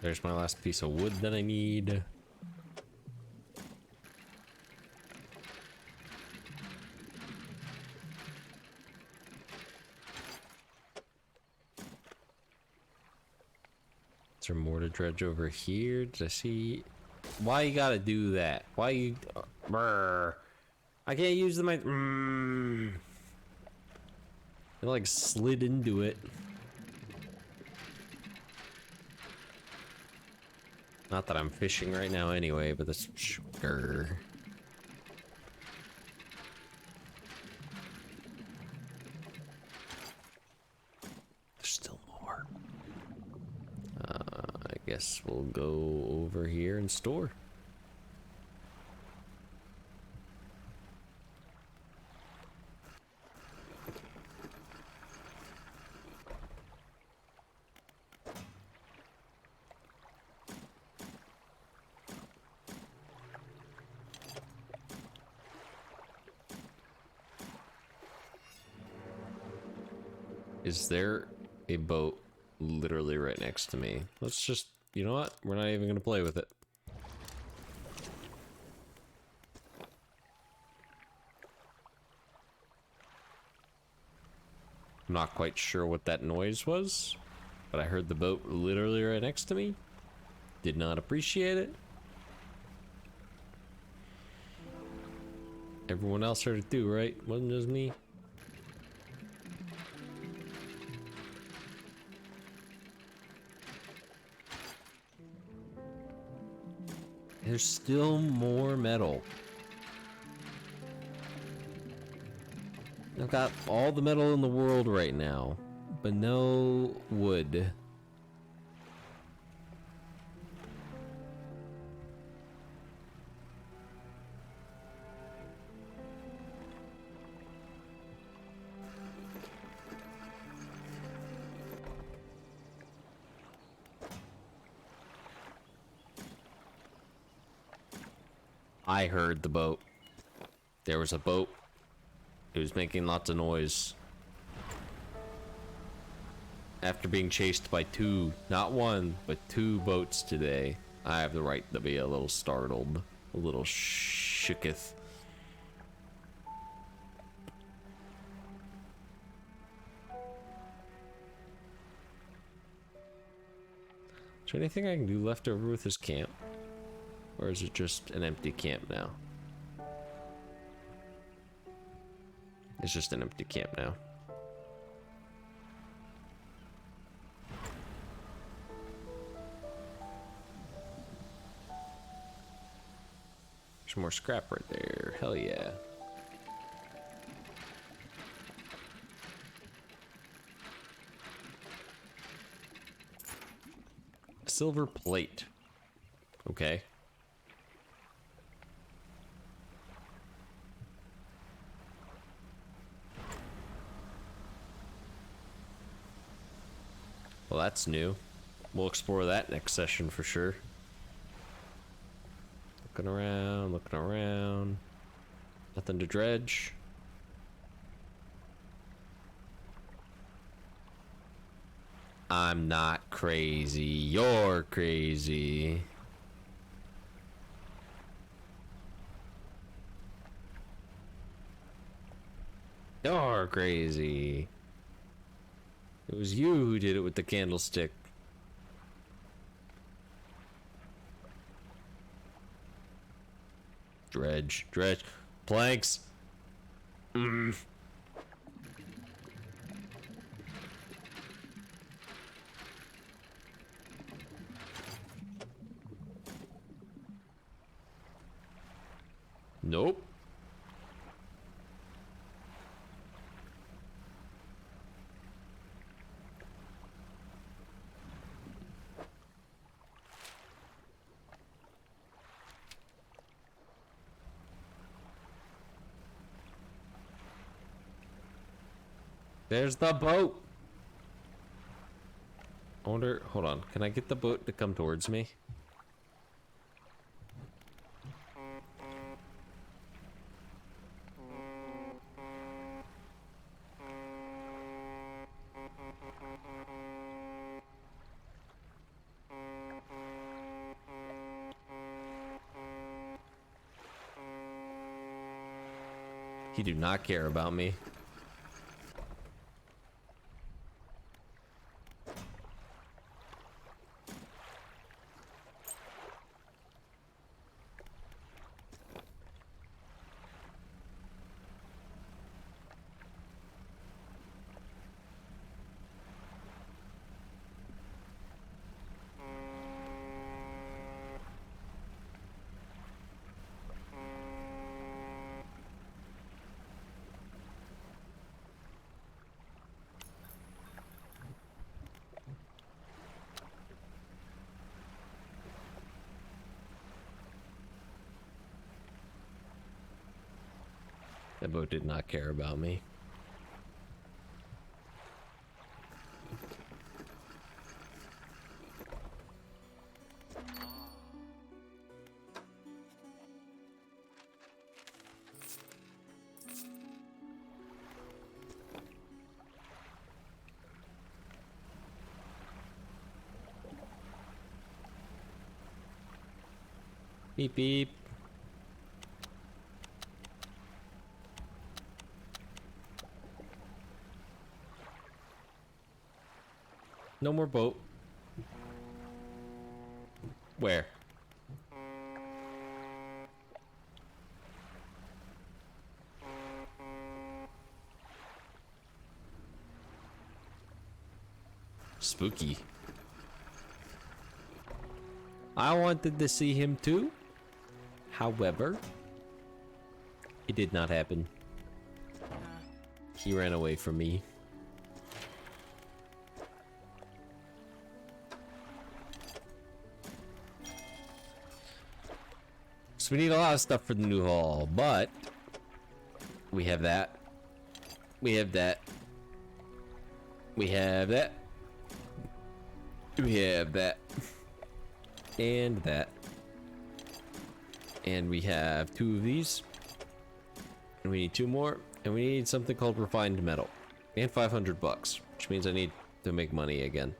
There's my last piece of wood that I need. Is there more to dredge over here? Did I see? Why you gotta do that? Why you? Brr. I can't use the mic. I like slid into it. Not that I'm fishing right now anyway, but that's sure. There's still more. I guess we'll go over here and store. Is there a boat literally right next to me? Let's just, you know what? We're not even gonna play with it. I'm not quite sure what that noise was, but I heard the boat literally right next to me. Did not appreciate it. Everyone else heard it too, right? Wasn't just me. There's still more metal. I've got all the metal in the world right now, but no wood. I heard the boat. There was a boat. It was making lots of noise. After being chased by two, not one, but two boats today, I have the right to be a little startled, a little shooketh. Is there anything I can do left over with this camp? Or is it just an empty camp now? It's just an empty camp now. There's more scrap right there. Hell yeah. Silver plate. Okay. Well, that's new. We'll explore that next session for sure. Looking around, looking around. Nothing to dredge. I'm not crazy. You're crazy. You're crazy. It was you who did it with the candlestick. Dredge, dredge. Planks. Nope. There's the boat. I wonder, hold on, can I get the boat to come towards me? He do not care about me. That boat did not care about me. Beep beep. No more boat. Where? Spooky. I wanted to see him too. However, it did not happen. He ran away from me. So we need a lot of stuff for the new hall, but we have that. We have that. We have that. We have that. And that. And we have 2 of these. And we need 2 more. And we need something called refined metal. And 500 bucks, which means I need to make money again.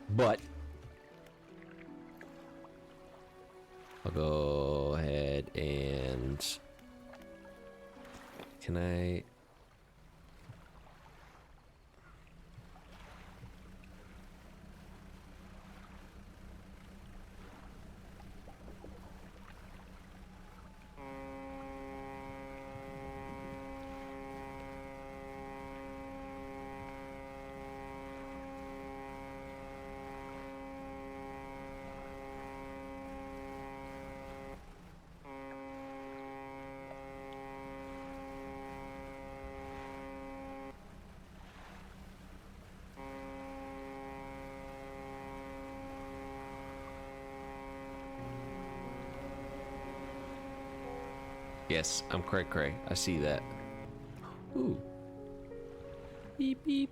But I'll go ahead and can I? Yes, I'm cray cray. I see that. Ooh. Beep beep.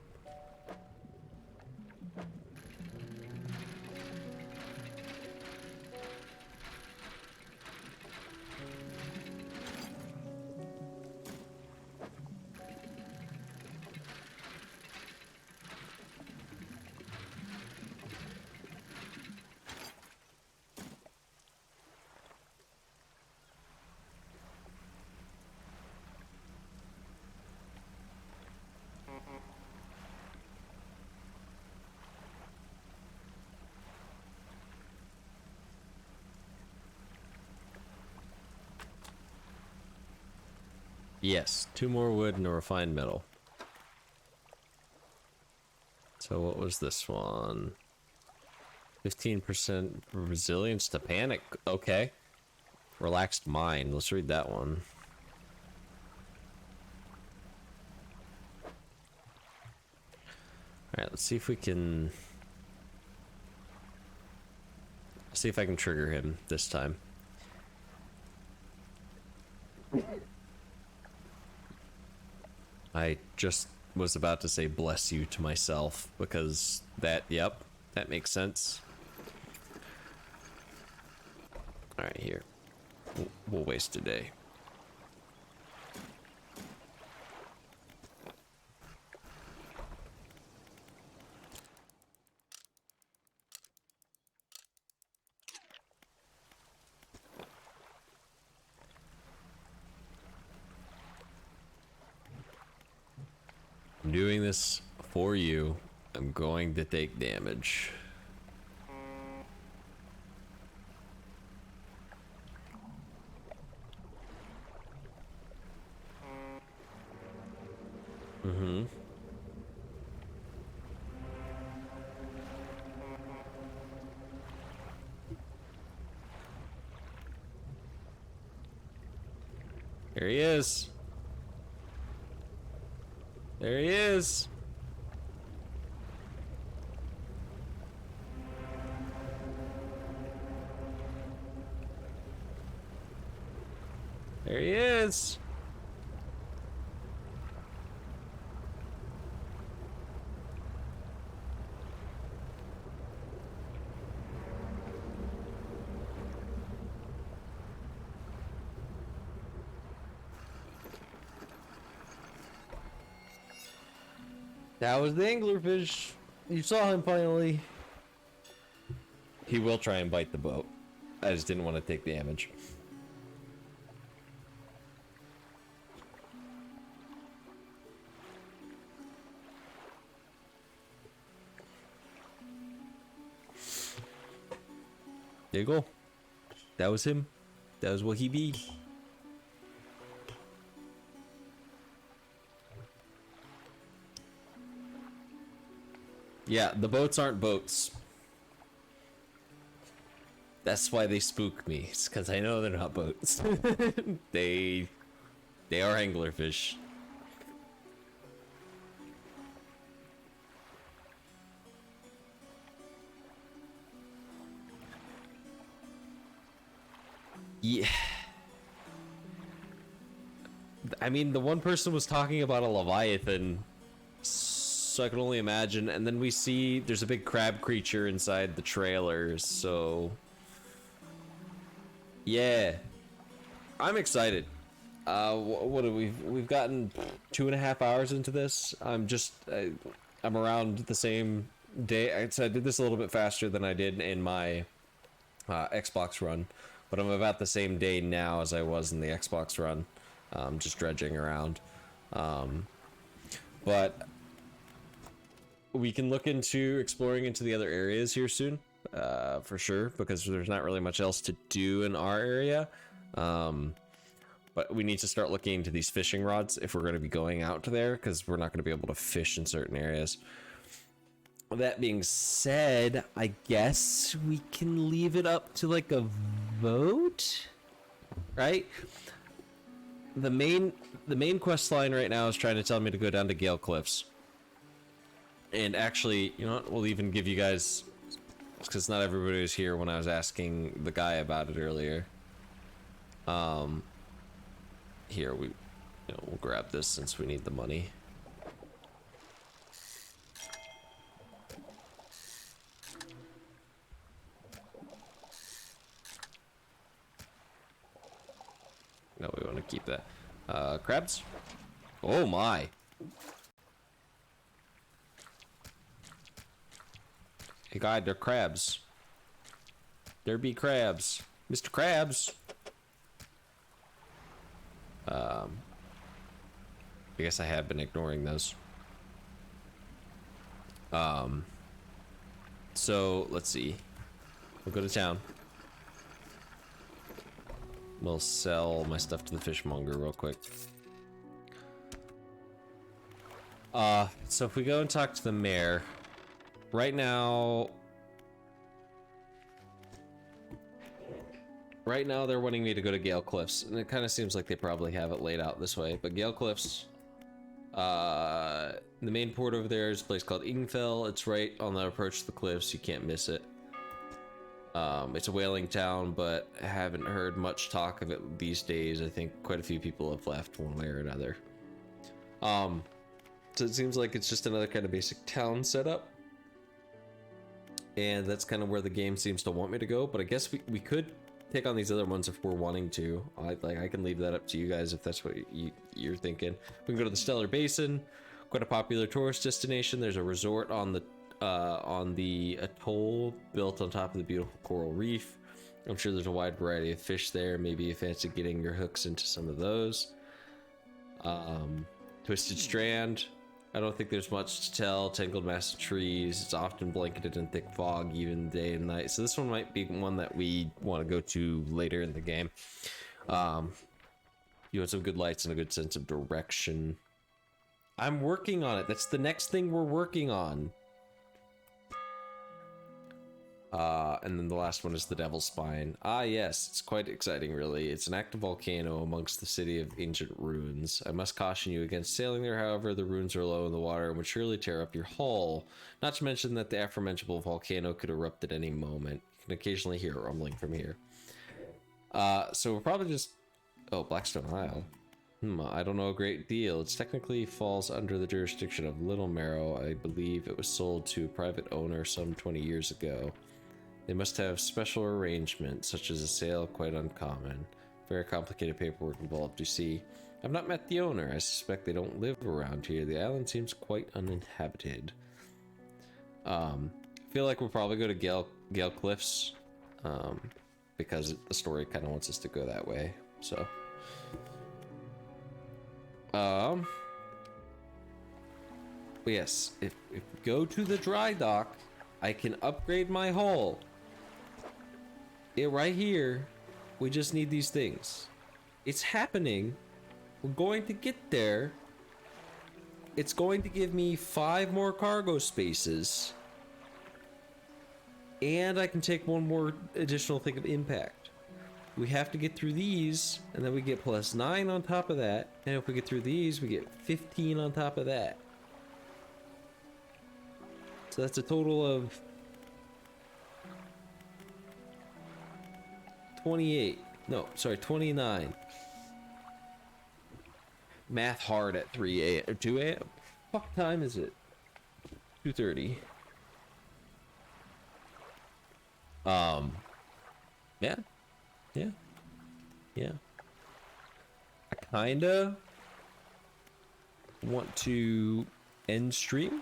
Yes, 2 more wood and a refined metal. So what was this one? 15% resilience to panic. Okay. Relaxed mind. Let's read that one. Alright, let's see if we can... see if I can trigger him this time. I just was about to say bless you to myself because that, yep, that makes sense. Alright, here. We'll waste a day. I'm doing this for you. I'm going to take damage. Mm-hmm. There he is. There he is. There he is. That was the anglerfish. You saw him finally. He will try and bite the boat. I just didn't want to take damage. There you go. That was him. That was what he be. Yeah, the boats aren't boats. That's why they spook me. It's because I know they're not boats. They are anglerfish. Yeah. I mean, the one person was talking about a Leviathan, so I can only imagine. And then we see there's a big crab creature inside the trailer, so yeah, I'm excited. What have we've gotten 2.5 hours into this. I'm around the same day. So I did this a little bit faster than I did in my Xbox run, but I'm about the same day now as I was in the Xbox run. Just dredging around. But we can look into exploring into the other areas here soon, for sure, because there's not really much else to do in our area. But we need to start looking into these fishing rods if we're going to be going out to there, because we're not going to be able to fish in certain areas. That being said, I guess we can leave it up to like a vote, right? The main quest line right now is trying to tell me to go down to Gale Cliffs. And actually, you know what? We'll even give you guys, because not everybody was here when I was asking the guy about it earlier. Here we'll grab this since we need the money. No, we want to keep that. Crabs? Oh my. Hey guy, they're crabs. There be crabs. Mr. Krabs. I guess I have been ignoring those. So let's see. We'll go to town. We'll sell my stuff to the fishmonger real quick. So if we go and talk to the mayor, right now they're wanting me to go to Gale Cliffs, and it kind of seems like they probably have it laid out this way, but Gale Cliffs, the main port over there is a place called Ingfell. It's right on the approach to the cliffs. You can't miss it. It's a whaling town, but I haven't heard much talk of it these days. I think quite a few people have left one way or another. So it seems like it's just another kind of basic town setup. And that's kind of where the game seems to want me to go, but I guess we could take on these other ones if we're wanting to. I can leave that up to you guys if that's what you're thinking. We can go to the Stellar Basin, quite a popular tourist destination. There's a resort on the atoll built on top of the beautiful coral reef. I'm sure there's a wide variety of fish there. Maybe you fancy getting your hooks into some of those. Twisted Strand, I don't think there's much to tell. Tangled mass of trees. It's often blanketed in thick fog, even day and night. So this one might be one that we want to go to later in the game. You want some good lights and a good sense of direction. I'm working on it. That's the next thing we're working on. And then the last one is the Devil's Spine. Ah, yes, it's quite exciting, really. It's an active volcano amongst the city of ancient ruins. I must caution you against sailing there, however, the ruins are low in the water and would surely tear up your hull. Not to mention that the aforementioned volcano could erupt at any moment. You can occasionally hear it rumbling from here. So we'll probably just... Oh, Blackstone Isle. I don't know a great deal. It technically falls under the jurisdiction of Little Marrow. I believe it was sold to a private owner some 20 years ago. They must have special arrangements, such as a sale, quite uncommon. Very complicated paperwork involved, you see. I've not met the owner. I suspect they don't live around here. The island seems quite uninhabited. I feel like we'll probably go to Gale Cliffs, because the story kind of wants us to go that way, so... But yes, if we go to the dry dock, I can upgrade my hull. Right here, we just need these things. It's happening. We're going to get there. It's going to give me 5 more cargo spaces. And I can take 1 more additional thing of impact. We have to get through these, and then we get plus 9 on top of that. And if we get through these, we get 15 on top of that. So that's a total of 28. No, sorry, 29. Math hard at 3 a.m. or 2 a.m. Fuck time is it? 2:30. Yeah. Yeah. Yeah. I kinda want to end stream